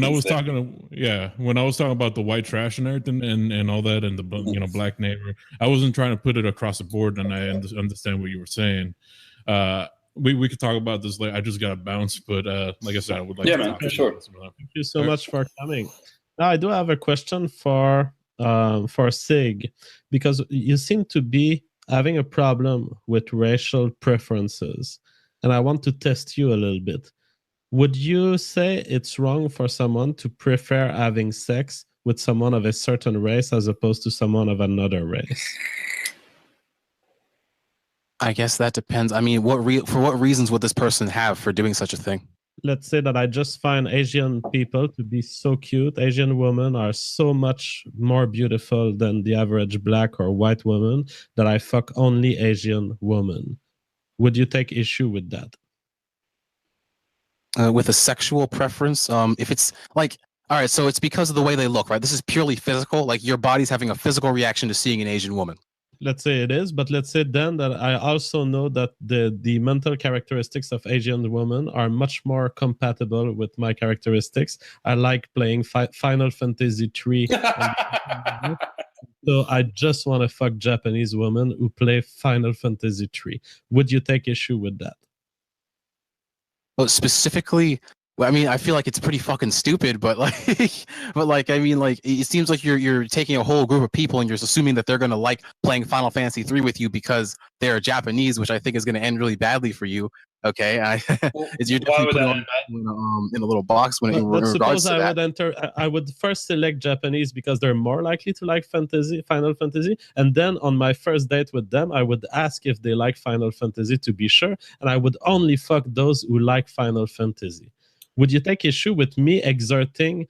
was talking about the white trash and everything and all that and the black neighbor, I wasn't trying to put it across the board, and I understand what you were saying. We could talk about this later. I just got to bounce, but like I said, I would like to talk for sure. Thank you so much for coming. Now I do have a question for Sig, because you seem to be having a problem with racial preferences, and I want to test you a little bit. Would you say it's wrong for someone to prefer having sex with someone of a certain race as opposed to someone of another race? I guess that depends. I mean, for what reasons would this person have for doing such a thing? Let's say that I just find Asian people to be so cute. Asian women are so much more beautiful than the average black or white woman that I fuck only Asian women. Would you take issue with that? With a sexual preference, if it's like, all right, so it's because of the way they look, right? This is purely physical. Like your body's having a physical reaction to seeing an Asian woman. Let's say it is, but let's say then that I also know that the mental characteristics of Asian women are much more compatible with my characteristics. I like playing Final Fantasy 3. So I just want to fuck Japanese women who play Final Fantasy 3. Would you take issue with that? Well, specifically, I mean, I feel like it's pretty fucking stupid, but I mean, like, it seems like you're taking a whole group of people and you're assuming that they're gonna like playing Final Fantasy 3 with you because they're Japanese, which I think is gonna end really badly for you. Okay, you're definitely putting them in a little box when in regards to that. I would first select Japanese because they're more likely to like Final Fantasy, and then on my first date with them, I would ask if they like Final Fantasy to be sure, and I would only fuck those who like Final Fantasy. Would you take issue with me exerting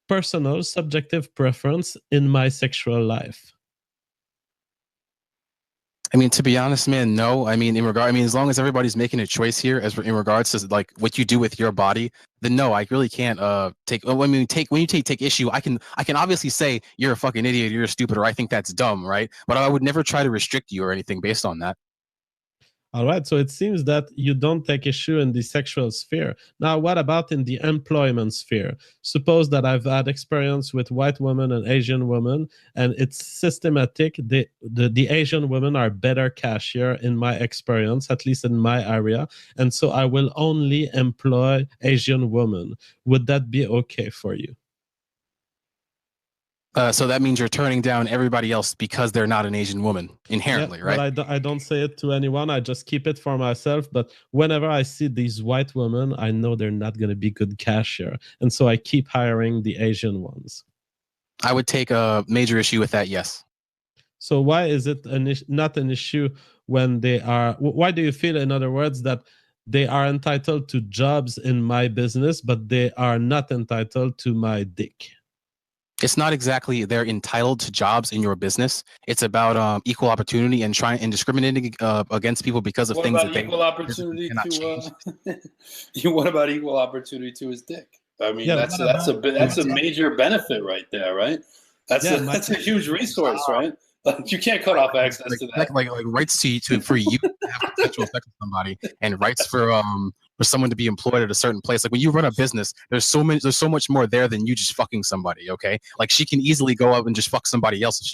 personal subjective preference in my sexual life? I mean, to be honest, man, no. I mean, as long as everybody's making a choice here, in regards to like what you do with your body, then no, I really can't take. When you take issue, I can obviously say you're a fucking idiot, you're stupid, or I think that's dumb, right? But I would never try to restrict you or anything based on that. All right, so it seems that you don't take issue in the sexual sphere. Now, what about in the employment sphere? Suppose that I've had experience with white women and Asian women, and it's systematic. The Asian women are better cashier in my experience, at least in my area, and so I will only employ Asian women. Would that be okay for you? So that means you're turning down everybody else because they're not an Asian woman inherently, yeah, right? But I don't say it to anyone. I just keep it for myself. But whenever I see these white women, I know they're not going to be good cashier. And so I keep hiring the Asian ones. I would take a major issue with that, yes. So why is it not an issue when they are... Why do you feel, in other words, that they are entitled to jobs in my business, but they are not entitled to my dick? It's not exactly they're entitled to jobs in your business. It's about equal opportunity and discriminating against people because of things that equal opportunity to what about equal opportunity to his dick? I mean, that's a major benefit right there, right? That's a huge resource, right? Like you can't cut off access to that. Like rights for you to have sexual sex with somebody, and rights for someone to be employed at a certain place. Like when you run a business, there's so much more there than you just fucking somebody. Okay, like she can easily go up and just fuck somebody else if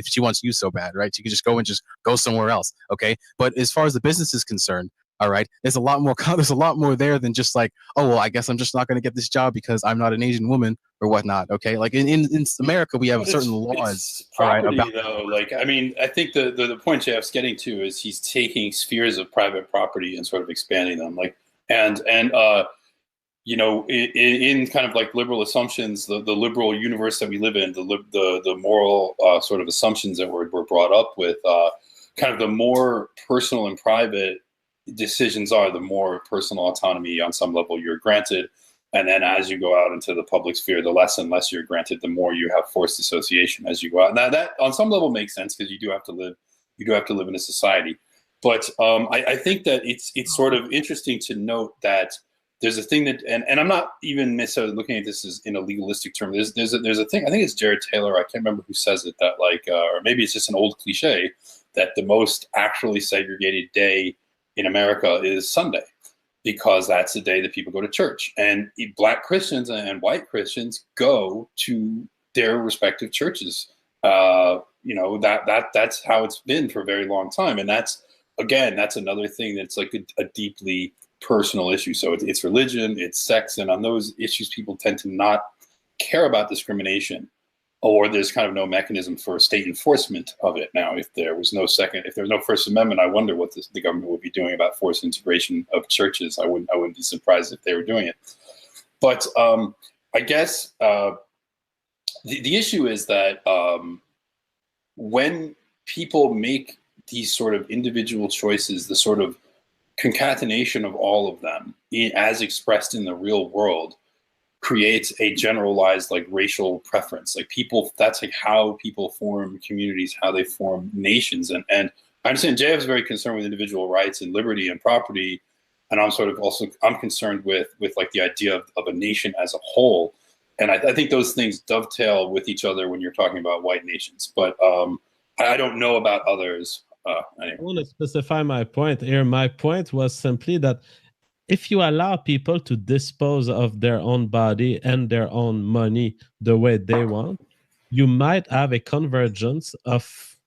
she wants you so bad, right? She can just go somewhere else. Okay, but as far as the business is concerned, All right, there's a lot more. There's a lot more there than just like, oh well, I guess I'm just not going to get this job because I'm not an Asian woman or whatnot. Okay, like in America, we have certain laws. It's property, though. Like, I mean, I think the point Jeff's getting to is he's taking spheres of private property and sort of expanding them. Like, and you know, in kind of like liberal assumptions, the liberal universe that we live in, the moral sort of assumptions that we're brought up with, kind of the more personal and private decisions are, the more personal autonomy on some level you're granted. And then as you go out into the public sphere, the less and less you're granted, the more you have forced association as you go out. Now that on some level makes sense because you do have to live in a society. But I think that it's sort of interesting to note that there's a thing that, and I'm not even necessarily looking at this as in a legalistic term. There's a thing, I think it's Jared Taylor, I can't remember who says it, that like, or maybe it's just an old cliche, that the most actually segregated day in America is Sunday, because that's the day that people go to church, and Black Christians and white Christians go to their respective churches. You know, that's how it's been for a very long time, and that's another thing that's like a deeply personal issue. So it's religion, it's sex, and on those issues, people tend to not care about discrimination, or there's kind of no mechanism for state enforcement of it. Now, if there was no First Amendment, I wonder what the government would be doing about forced integration of churches. I wouldn't be surprised if they were doing it. But I guess the issue is that when people make these sort of individual choices, the sort of concatenation of all of them as expressed in the real world creates a generalized like racial preference. Like people, that's like how people form communities, how they form nations. And I understand JF is very concerned with individual rights and liberty and property. And I'm concerned with like the idea of a nation as a whole. And I think those things dovetail with each other when you're talking about white nations. But I don't know about others. Anyway. I want to specify my point here. My point was simply that if you allow people to dispose of their own body and their own money the way they want, you might have a convergence of,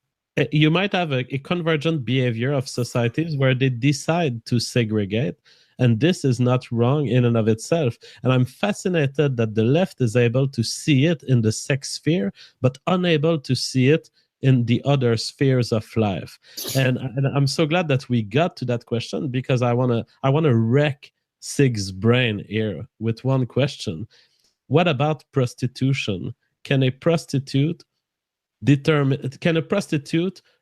you might have a convergent behavior of societies where they decide to segregate. And this is not wrong in and of itself. And I'm fascinated that the left is able to see it in the sex sphere, but unable to see it in the other spheres of life. And I'm so glad that we got to that question, because I wanna wreck Sig's brain here with one question. What about prostitution? Can a prostitute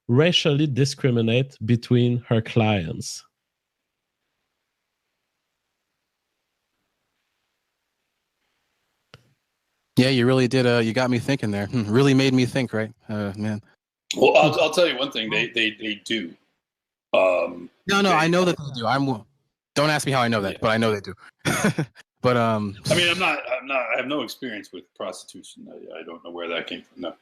racially discriminate between her clients? Yeah, you really did. You got me thinking there. Really made me think, right, man? Well, I'll tell you one thing. They do. No, I know that they do. Don't ask me how I know that, but I know they do. But I mean, I have no experience with prostitution. I don't know where that came from. No.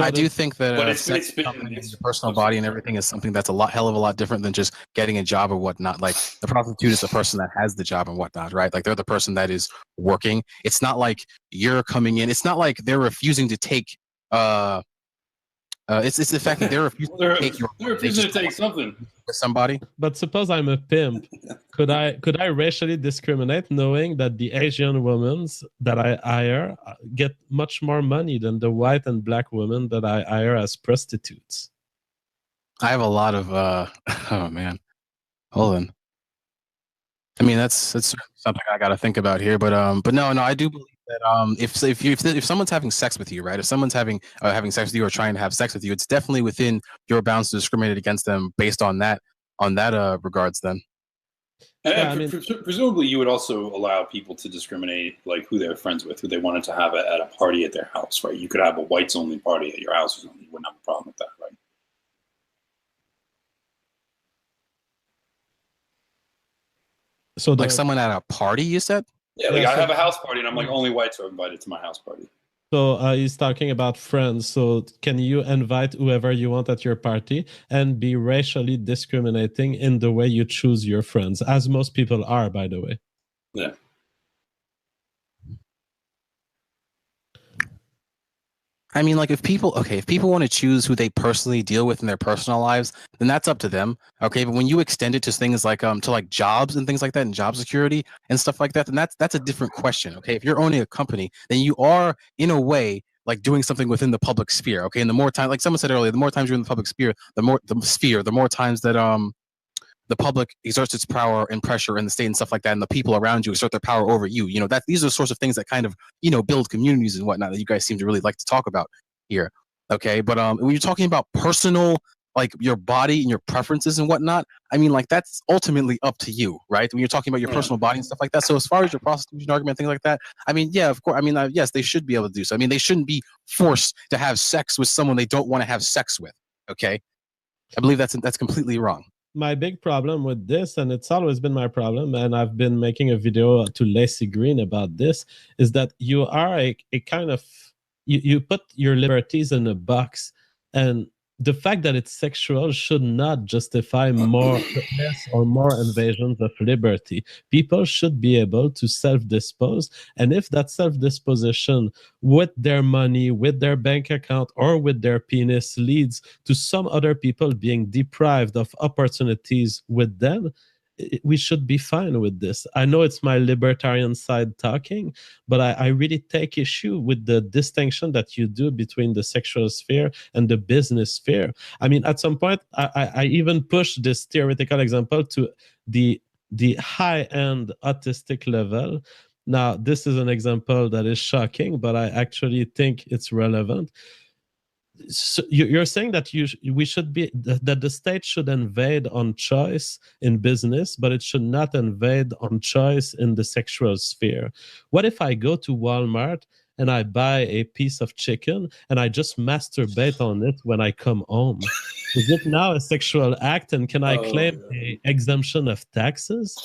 I do think that it's your personal body and everything is something that's hell of a lot different than just getting a job or whatnot. Like the prostitute is the person that has the job and whatnot, right? Like they're the person that is working. It's not like you're coming in. It's not like they're refusing to take. It's the fact that they're refusing to take your. They're refusing to take something. With somebody. But suppose I'm a pimp, could I racially discriminate knowing that the Asian women that I hire get much more money than the white and black women that I hire as prostitutes? I have a lot of oh man, hold on. I mean that's something I got to think about here, but no, I do believe that if someone's having sex with you, right? If someone's having sex with you or trying to have sex with you, it's definitely within your bounds to discriminate against them based on that regards. Then, and presumably, you would also allow people to discriminate, like who they're friends with, who they wanted to have at a party at their house, right? You could have a whites only party at your house or something. You wouldn't have a problem with that, right? So, like someone at a party, you said? Yeah, like I have a house party, and I'm like, only whites are invited to my house party. So he's talking about friends. So can you invite whoever you want at your party and be racially discriminating in the way you choose your friends, as most people are, by the way? Yeah. I mean, like if people want to choose who they personally deal with in their personal lives, then that's up to them. Okay, but when you extend it to things like to like jobs and things like that, and job security and stuff like that, then that's a different question. Okay, if you're owning a company, then you are in a way like doing something within the public sphere. Okay, and the more time, like someone said earlier, the more times you're in the public sphere, the more times that the public exerts its power and pressure in the state and stuff like that, and the people around you exert their power over you. You know, that these are the sorts of things that kind of, you know, build communities and whatnot that you guys seem to really like to talk about here. Okay, but when you're talking about personal, like your body and your preferences and whatnot, I mean, like that's ultimately up to you, right? When you're talking about your personal body and stuff like that. So as far as your prostitution argument, things like that, I mean, yeah, of course. I mean, yes, they should be able to do so. I mean, they shouldn't be forced to have sex with someone they don't want to have sex with. Okay, I believe that's completely wrong. My big problem with this, and it's always been my problem, and I've been making a video to Lacey Green about this, is that you are a kind of, you put your liberties in a box, and the fact that it's sexual should not justify more less or more invasions of liberty. People should be able to self-dispose, and if that self-disposition with their money, with their bank account, or with their penis leads to some other people being deprived of opportunities with them, we should be fine with this. I know it's my libertarian side talking, but I really take issue with the distinction that you do between the sexual sphere and the business sphere. I mean, at some point, I even push this theoretical example to the high-end autistic level. Now, this is an example that is shocking, but I actually think it's relevant. So you're saying that we should be that the state should invade on choice in business, but it should not invade on choice in the sexual sphere. What if I go to Walmart and I buy a piece of chicken and I just masturbate on it when I come home? Is it now a sexual act, and can I claim an exemption of taxes?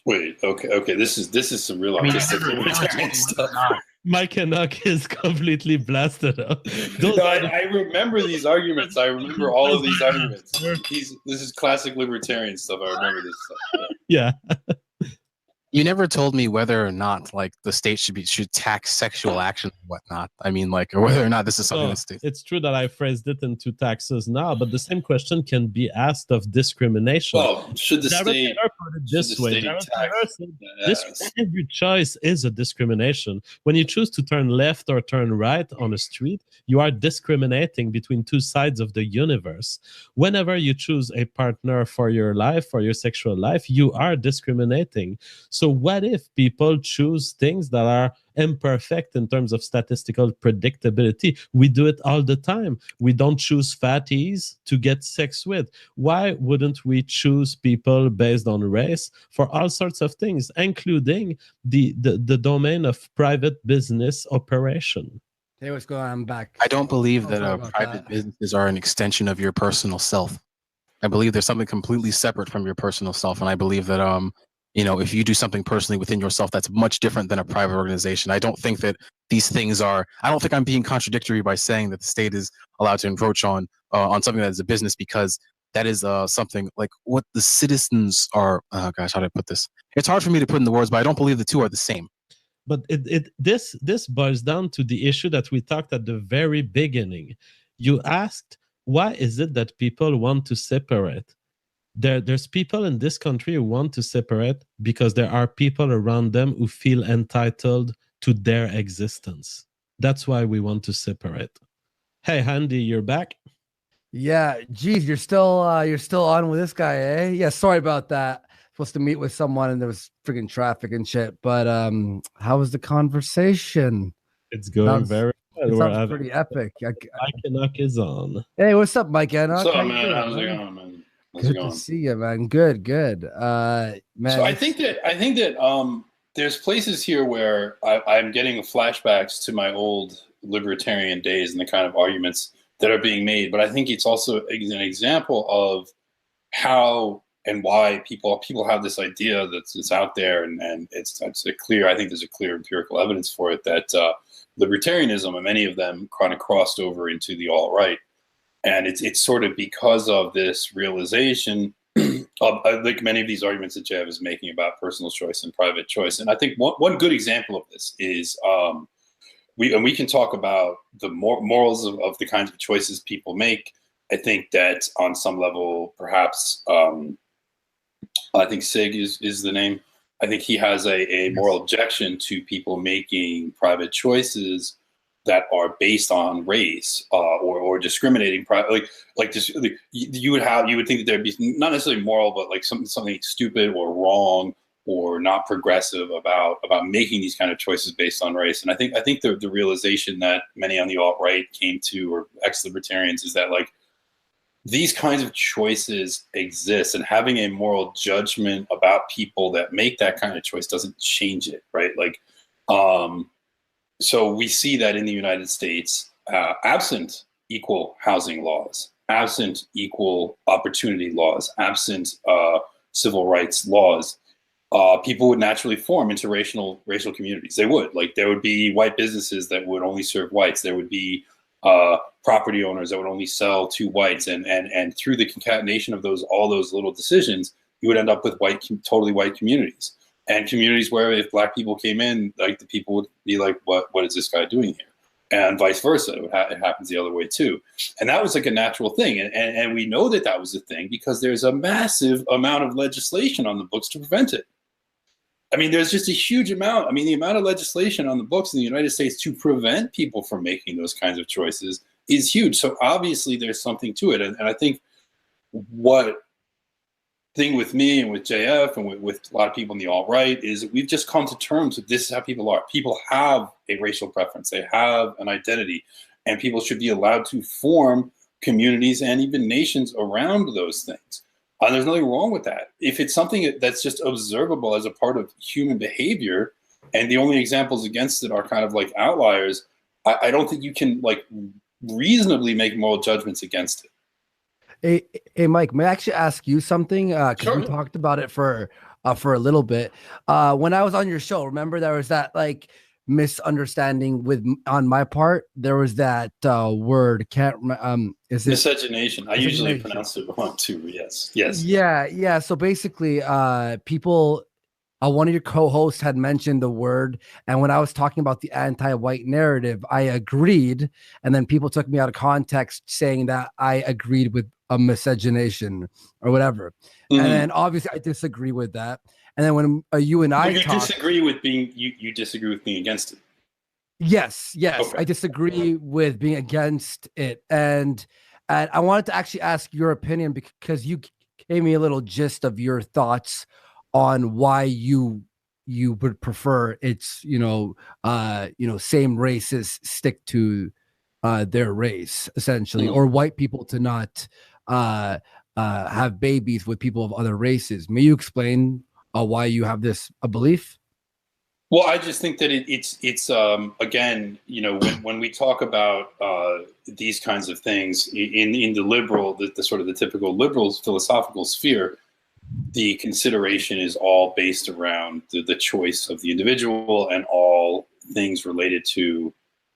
Wait, okay. This is some real autistic libertarian stuff. Mike ENOCH is completely blasted up. I remember these arguments. I remember all of these arguments. This is classic libertarian stuff. I remember this stuff. Yeah. You never told me whether or not like the state should tax sexual action and whatnot. I mean, like, or whether or not this is something the state. It's true that I phrased it into taxes now, but the same question can be asked of discrimination. Well, should the state put it this way? Every choice is a discrimination. When you choose to turn left or turn right on a street, you are discriminating between two sides of the universe. Whenever you choose a partner for your life, for your sexual life, you are discriminating. So what if people choose things that are imperfect in terms of statistical predictability? We do it all the time. We don't choose fatties to get sex with. Why wouldn't we choose people based on race for all sorts of things, including the domain of private business operation? Hey, what's going on? I'm back. I don't believe that private businesses are an extension of your personal self. I believe there's something completely separate from your personal self, and I believe that you know, if you do something personally within yourself, that's much different than a private organization. I don't think that these things are. I don't think I'm being contradictory by saying that the state is allowed to encroach on something that is a business, because that is something like what the citizens are. Oh gosh, how do I put this? It's hard for me to put in the words, but I don't believe the two are the same. But this boils down to the issue that we talked at the very beginning. You asked, why is it that people want to separate? There's people in this country who want to separate because there are people around them who feel entitled to their existence. That's why we want to separate. Hey, Handy, you're back. Yeah, geez, you're still on with this guy, eh? Yeah, sorry about that. Supposed to meet with someone and there was freaking traffic and shit. But how was the conversation? It's going very well. It sounds pretty epic. Mike ENOCH is on. Hey, what's up, Mike ENOCH? What's up, man? How's it going, man? Good to see you, man. Good. Man. So I think that there's places here where I'm getting flashbacks to my old libertarian days and the kind of arguments that are being made. But I think it's also an example of how and why people have this idea that's out there, and it's a clear. I think there's a clear empirical evidence for it that libertarianism, and many of them kind of crossed over into the alt-right. And it's sort of because of this realization of like many of these arguments that Jeff is making about personal choice and private choice. And I think one good example of this is we can talk about the morals of the kinds of choices people make. I think that on some level, perhaps, I think Sig is the name. I think he has a moral objection to people making private choices that are based on race or discriminating. You would think that there'd be not necessarily moral, but like something stupid or wrong or not progressive about making these kind of choices based on race. And I think the realization that many on the alt-right came to, or ex-libertarians, is that like these kinds of choices exist, and having a moral judgment about people that make that kind of choice doesn't change it, right? Like, so we see that in the United States, absent equal housing laws, absent equal opportunity laws, absent civil rights laws, people would naturally form interracial communities. They would. Like, there would be white businesses that would only serve whites. There would be property owners that would only sell to whites, and through the concatenation of all those little decisions, you would end up with totally white communities, and communities where if black people came in, like the people would be like, what is this guy doing here? And vice versa. It happens the other way too. And that was like a natural thing. And we know that was a thing because there's a massive amount of legislation on the books to prevent it. I mean, there's just a huge amount. I mean, the amount of legislation on the books in the United States to prevent people from making those kinds of choices is huge. So obviously there's something to it. And I think what thing with me and with JF and with a lot of people in the alt-right is that we've just come to terms with this is how people are. People have a racial preference. They have an identity, and people should be allowed to form communities and even nations around those things. There's nothing wrong with that. If it's something that's just observable as a part of human behavior, and the only examples against it are kind of like outliers, I don't think you can like reasonably make moral judgments against it. Hey, Mike, may I actually ask you something? Because Sure. we talked about it for a little bit. When I was on your show, remember there was that like misunderstanding on my part. There was that word. Is it Miscegenation? I usually pronounce it wrong too. Yes. Yeah. So basically, people. One of your co-hosts had mentioned the word, and when I was talking about the anti-white narrative, I agreed, and then people took me out of context saying that I agreed with a miscegenation or whatever. Mm-hmm. And then obviously I disagree with that. And then when you and I disagree with being you disagree with being against it. Yes, okay. I disagree with being against it, and I wanted to actually ask your opinion because you gave me a little gist of your thoughts on why you would prefer it's same races stick to their race essentially, or white people to not have babies with people of other races. May you explain why you have this belief? Well, I just think that it's again, when we talk about these kinds of things in the liberal, the sort of the typical liberal philosophical sphere, the consideration is all based around the choice of the individual, and all things related to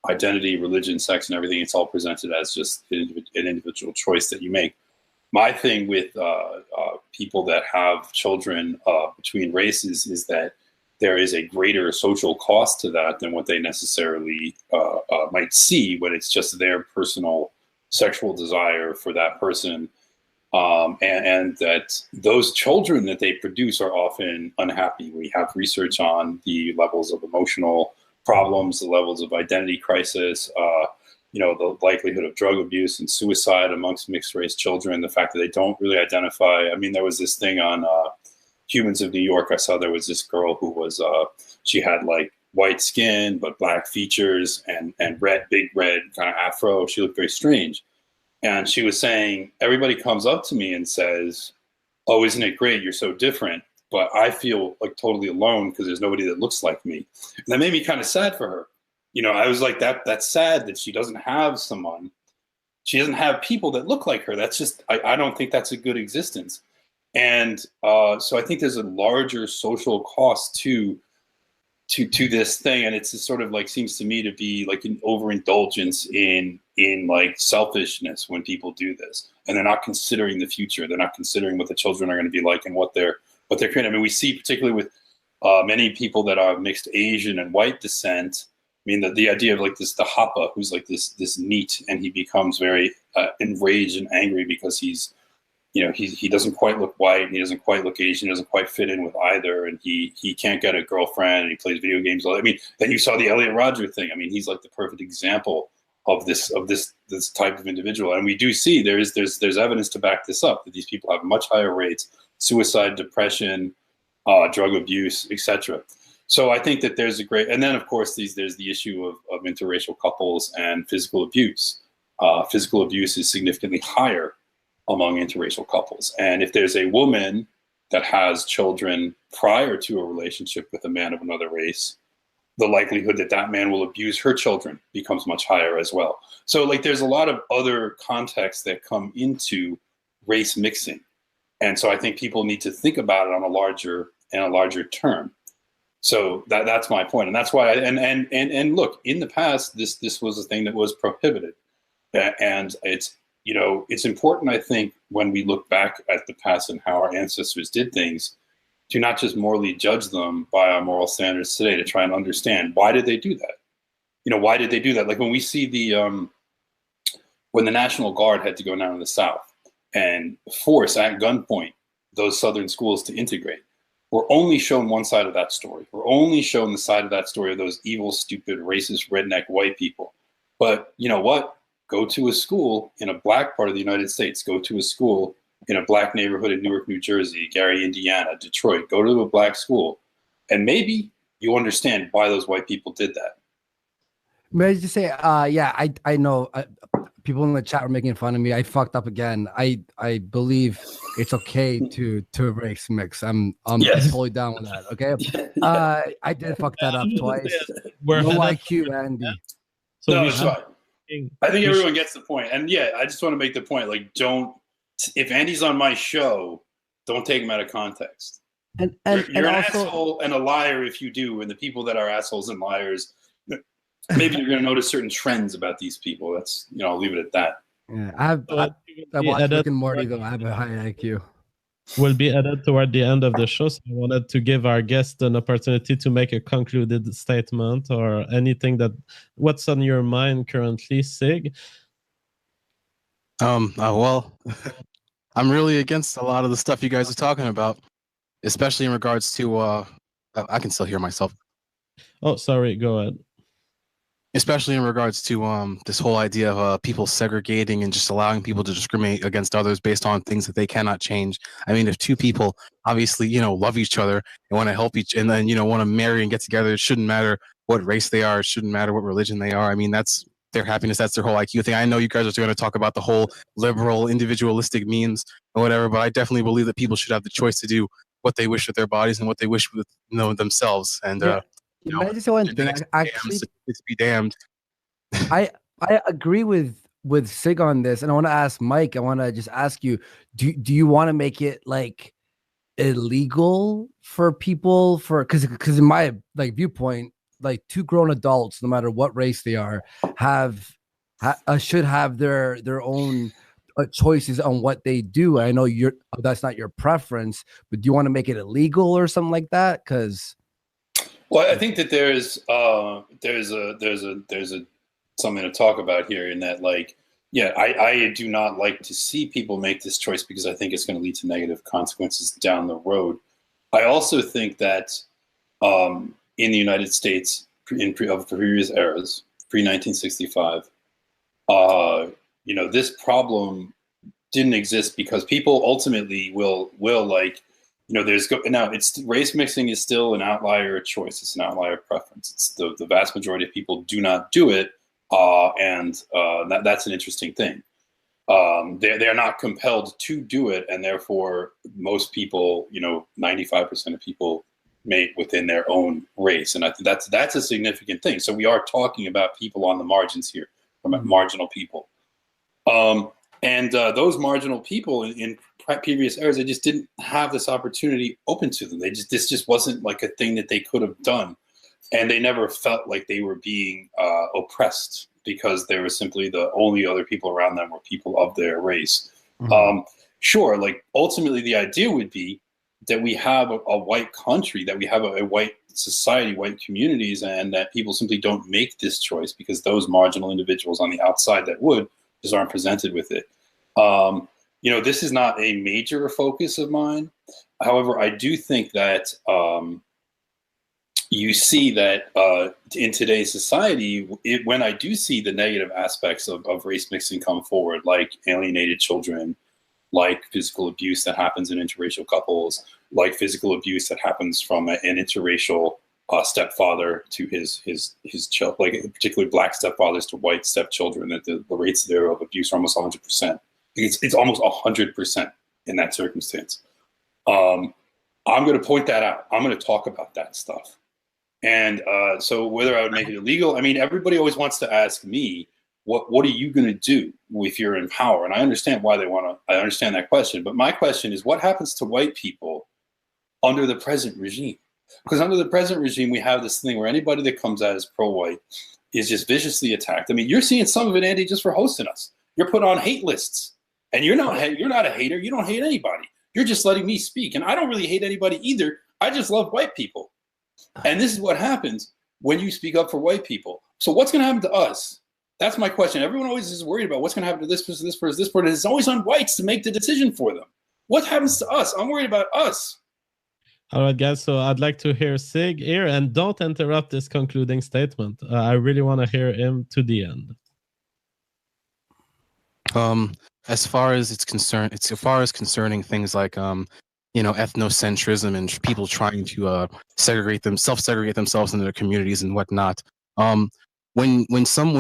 identity, religion, sex, and everything. It's all presented as just an individual choice that you make. My thing with people that have children between races is that there is a greater social cost to that than what they necessarily might see when it's just their personal sexual desire for that person. And that those children that they produce are often unhappy. We have research on the levels of emotional problems, the levels of identity crisis, the likelihood of drug abuse and suicide amongst mixed race children, the fact that they don't really identify. I mean, there was this thing on Humans of New York. I saw there was this girl who was, she had like white skin, but black features and big red kind of afro. She looked very strange. And she was saying, everybody comes up to me and says, oh, isn't it great? You're so different. But I feel like totally alone because there's nobody that looks like me. And that made me kind of sad for her. I was like, that's sad that she doesn't have someone. She doesn't have people that look like her. That's just, I don't think that's a good existence. And so I think there's a larger social cost to this thing. And it's just sort of like, seems to me to be like an overindulgence in like selfishness when people do this, and they're not considering the future. They're not considering what the children are going to be like and what they're creating. I mean, we see particularly with many people that are mixed Asian and white descent, mean, the idea of like the Hapa, who's like this NEET, and he becomes very enraged and angry because he's, he doesn't quite look white, he doesn't quite look Asian, he doesn't quite fit in with either, and he can't get a girlfriend, and he plays video games. I mean, then you saw the Elliot Rodger thing. I mean, he's like the perfect example of this type of individual, and we do see there's evidence to back this up, that these people have much higher rates: suicide, depression, drug abuse, etc. So I think that there's and then of course there's the issue of interracial couples and physical abuse. Physical abuse is significantly higher among interracial couples. And if there's a woman that has children prior to a relationship with a man of another race, the likelihood that that man will abuse her children becomes much higher as well. So like there's a lot of other contexts that come into race mixing. And so I think people need to think about it on a larger term. So that's my point. And that's why and look, in the past, this was a thing that was prohibited. And it's important, I think, when we look back at the past and how our ancestors did things, to not just morally judge them by our moral standards today, to try and understand, why did they do that? Why did they do that? Like when we see when the National Guard had to go down to the South and force at gunpoint those Southern schools to integrate, we're only shown one side of that story. We're only shown the side of that story of those evil, stupid, racist, redneck white people. But you know what? Go to a school in a black part of the United States. Go to a school in a black neighborhood in Newark, New Jersey, Gary, Indiana, Detroit. Go to a black school, and maybe you understand why those white people did that. May I just say, yeah, I know people in the chat were making fun of me. I fucked up again. I believe it's okay to race mix. I'm totally down with that. Okay, I did fuck that up twice. We're no IQ, Andy. So no, we it's should, fine. I think everyone gets the point. And yeah, I just want to make the point, like, if Andy's on my show, don't take him out of context. And you're an also, asshole and a liar if you do. And the people that are assholes and liars, maybe you're going to notice certain trends about these people. That's, I'll leave it at that. yeah, I watched Rick and Morty, though. I have a high IQ. Will be added toward the end of the show. So I wanted to give our guest an opportunity to make a concluded statement or anything what's on your mind currently, Sig. Well, I'm really against a lot of the stuff you guys are talking about, especially in regards to I can still hear myself. Oh, sorry, go ahead. Especially in regards to this whole idea of people segregating and just allowing people to discriminate against others based on things that they cannot change. I mean, if two people obviously, love each other and want to help and then, want to marry and get together, it shouldn't matter what race they are. It shouldn't matter what religion they are. I mean, that's their happiness. That's their whole IQ thing. I know you guys are going to talk about the whole liberal, individualistic memes or whatever, but I definitely believe that people should have the choice to do what they wish with their bodies and what they wish with themselves. And, I just want to actually be damned. I agree with Sig on this, and I want to ask Mike. I want to just ask you: do you want to make it like illegal for people because in my viewpoint, like two grown adults, no matter what race they are, should have their own choices on what they do. I know that's not your preference, but do you want to make it illegal or something like that? Because well, I think that there's something to talk about here in that, like, yeah, I do not like to see people make this choice because I think it's going to lead to negative consequences down the road. I also think that in the United States, of previous eras, pre-1965, this problem didn't exist because people ultimately will like, it's race mixing is still an outlier choice. It's an outlier preference. It's the vast majority of people do not do it. And that's an interesting thing. They're not compelled to do it. And therefore most people, 95% of people mate within their own race. And I think that's a significant thing. So we are talking about people on the margins here, from marginal people. And those marginal people in previous eras, they just didn't have this opportunity open to them. This just wasn't like a thing that they could have done. And they never felt like they were being oppressed because they were simply the only other people around them were people of their race. Sure, like ultimately the idea would be that we have a white country, that we have a white society, white communities, and that people simply don't make this choice because those marginal individuals on the outside that would just aren't presented with it. You know, this is not a major focus of mine. However, I do think that you see that in today's society, when I do see the negative aspects of race mixing come forward, like alienated children, like physical abuse that happens in interracial couples, like physical abuse that happens from an interracial stepfather to his child, like particularly black stepfathers to white stepchildren, that the rates there of abuse are almost 100%. It's almost 100% in that circumstance. I'm going to point that out. I'm going to talk about that stuff. And so whether I would make it illegal, I mean, everybody always wants to ask me, what are you going to do if you're in power? And I understand why they want to, I understand that question. But my question is, what happens to white people under the present regime? Because under the present regime, we have this thing where anybody that comes out as pro-white is just viciously attacked. I mean, you're seeing some of it, Andy, just for hosting us. You're put on hate lists. And you're not a hater. You don't hate anybody. You're just letting me speak. And I don't really hate anybody either. I just love white people. And this is what happens when you speak up for white people. So what's going to happen to us? That's my question. Everyone always is worried about what's going to happen to this person, this person, this person. It's always on whites to make the decision for them. What happens to us? I'm worried about us. All right, guys. So I'd like to hear Sig here, and don't interrupt this concluding statement. I really want to hear him to the end. As far as it's concerned, concerning things like you know, ethnocentrism and people trying to self-segregate themselves into their communities and whatnot. When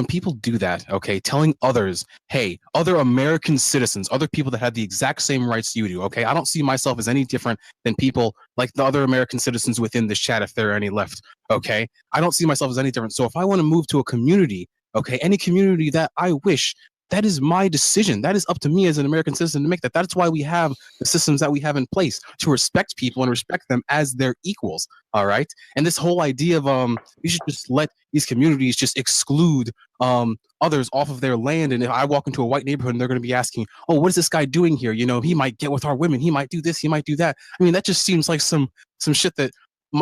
people do that, okay, telling others, hey, other American citizens, other people that have the exact same rights you do, okay, I don't see myself as any different than people like the other American citizens within this chat, if there are any left, okay? I don't see myself as any different. So if I want to move to a community, okay, any community that I wish, that is my decision. That is up to me as an American citizen to make that. That's why we have the systems that we have in place, to respect people and respect them as their equals. All right. And this whole idea of you should just let these communities just exclude others off of their land. And if I walk into a white neighborhood and they're going to be asking, oh, what is this guy doing here? You know, he might get with our women. He might do this. He might do that. I mean, that just seems like some shit that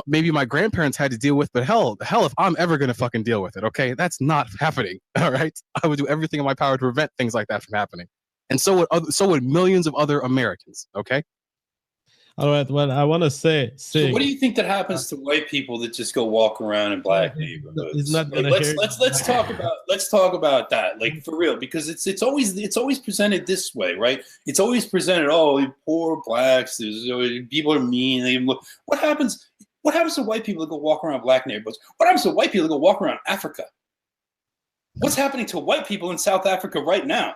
maybe my grandparents had to deal with, but hell if I'm ever going to fucking deal with it, okay? That's not happening, all right? I would do everything in my power to prevent things like that from happening. And so would millions of other Americans, okay? All right, well, I want to say... So what do you think that happens to white people that just go walk around in black neighborhoods? He's not gonna let's talk about that, like, for real, because it's always presented this way, right? It's always presented, oh, poor blacks, people are mean. What happens to white people that go walk around black neighborhoods? What happens to white people that go walk around Africa? What's happening to white people in South Africa right now?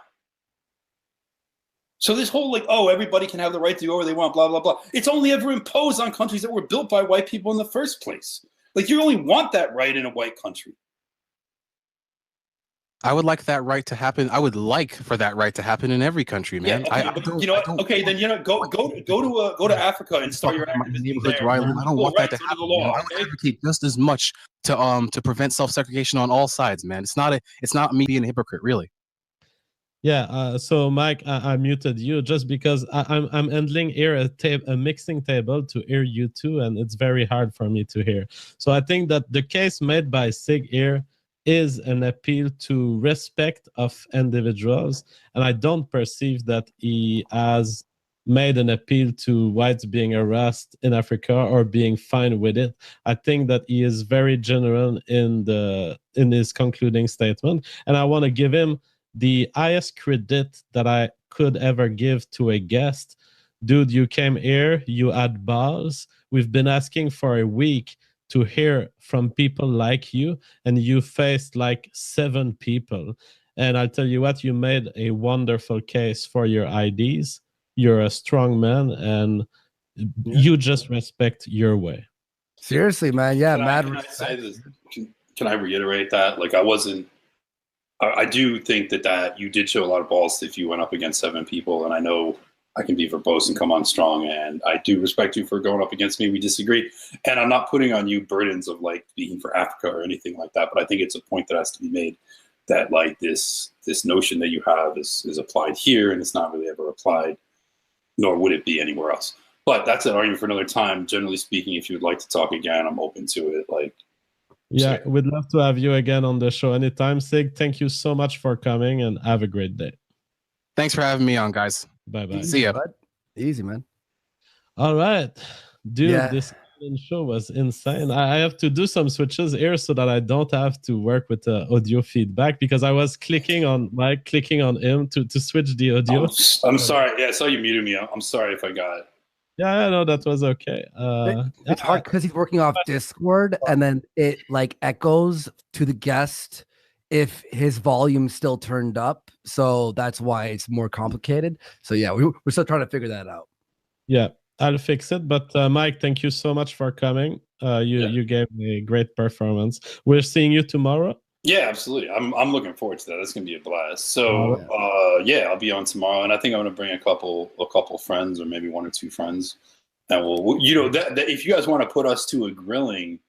So this whole, like, oh, everybody can have the right to go where they want, blah, blah, blah. It's only ever imposed on countries that were built by white people in the first place. Like, you only want that right in a white country. I would like that right to happen. I would like for that right to happen in every country, man. Yeah, okay, but you know what? Okay, then, you know, go to Africa and start your activism there. I don't want that to happen. Law, I would advocate just as much to prevent self-segregation on all sides, man. It's not me being a hypocrite, really. Yeah, so Mike, I muted you just because I'm handling here a mixing table to hear you too, and it's very hard for me to hear. So I think that the case made by Sig here is an appeal to respect of individuals, and I don't perceive that he has made an appeal to whites being harassed in Africa or being fine with it. I think that he is very general in his concluding statement, and I want to give him the highest credit that I could ever give to a guest. Dude, you came here, you had balls. We've been asking for a week to hear from people like you, and you faced like 7 people. And I'll tell you what, you made a wonderful case for your IDs. You're a strong man, and you just respect your way. Seriously, man. Yeah, Can I reiterate that? Like, I do think that you did show a lot of balls if you went up against 7 people, and I know I can be verbose and come on strong, and I do respect you for going up against me. We disagree, and I'm not putting on you burdens of like speaking for Africa or anything like that, but I think it's a point that has to be made that like this notion that you have is applied here, and it's not really ever applied, nor would it be anywhere else. But that's an argument for another time. Generally speaking, if you'd like to talk again, I'm open to it. Like, Yeah, we'd love to have you again on the show anytime. Sig, thank you so much for coming and have a great day. Thanks for having me on, guys. Bye-bye. See ya. Bud. Easy, man. All right. Dude, Yeah. this show was insane. I have to do some switches here so that I don't have to work with the audio feedback because I was clicking on Mike, clicking on him to switch the audio. I'm sorry. Yeah, I saw you muted me. I'm sorry if I got it. Yeah, no, that was okay. It's hard because he's working off Discord, and then it like echoes to the guest if his volume's still turned up. So that's why it's more complicated. So yeah, we're still trying to figure that out. Yeah, I'll fix it. But Mike, thank you so much for coming. You gave me a great performance. We're seeing you tomorrow. Yeah, absolutely. I'm looking forward to that. That's gonna be a blast. So yeah, I'll be on tomorrow, and I think I'm gonna bring a couple friends, or maybe 1 or 2 friends, and we'll that if you guys want to put us to a grilling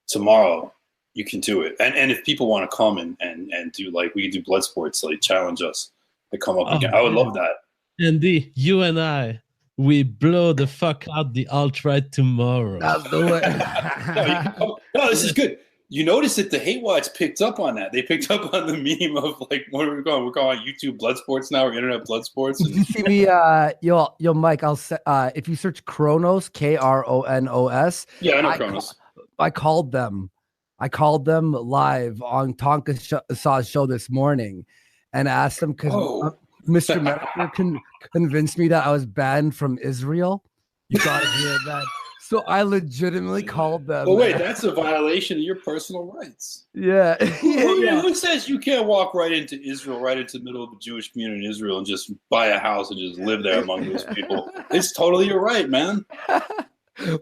tomorrow, you can do it. And if people want to come and do, like, we can do blood sports, like challenge us to come up again. I would love that. Andy, you and I, we blow the fuck out the alt-right tomorrow. That's the way. No, this is good. You notice that the hate watch picked up on that. They picked up on the meme of, like, what are we going? We're calling YouTube blood sports now, or internet blood sports. Did you see me? Yo, Mike. I'll say if you search Kronos, Kronos. Yeah, I know Kronos. I called them. I called them live on Tonka Saw's show this morning, and asked them because Mr. Medicare convinced me that I was banned from Israel. You gotta hear that. So I legitimately called them. But wait, that's a violation of your personal rights. Yeah. Who says you can't walk right into Israel, right into the middle of the Jewish community in Israel, and just buy a house and just live there among those people? It's totally your right, man.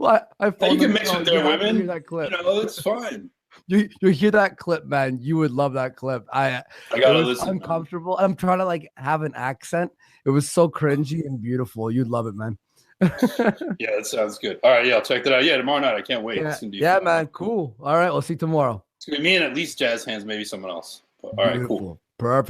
Well, I you can mix with their women. That clip. You know, it's fine. You hear that clip, man. You would love that clip. I gotta listen. Uncomfortable. I'm trying to like have an accent. It was so cringy and beautiful. You'd love it, man. Yeah, that sounds good. All right, yeah, I'll check that out. Yeah, tomorrow night. I can't wait. Yeah, It's gonna be fun. man. Cool. All right, we'll see you tomorrow. It's gonna be me and at least Jazz Hands, maybe someone else. But, all right, cool. Perfect.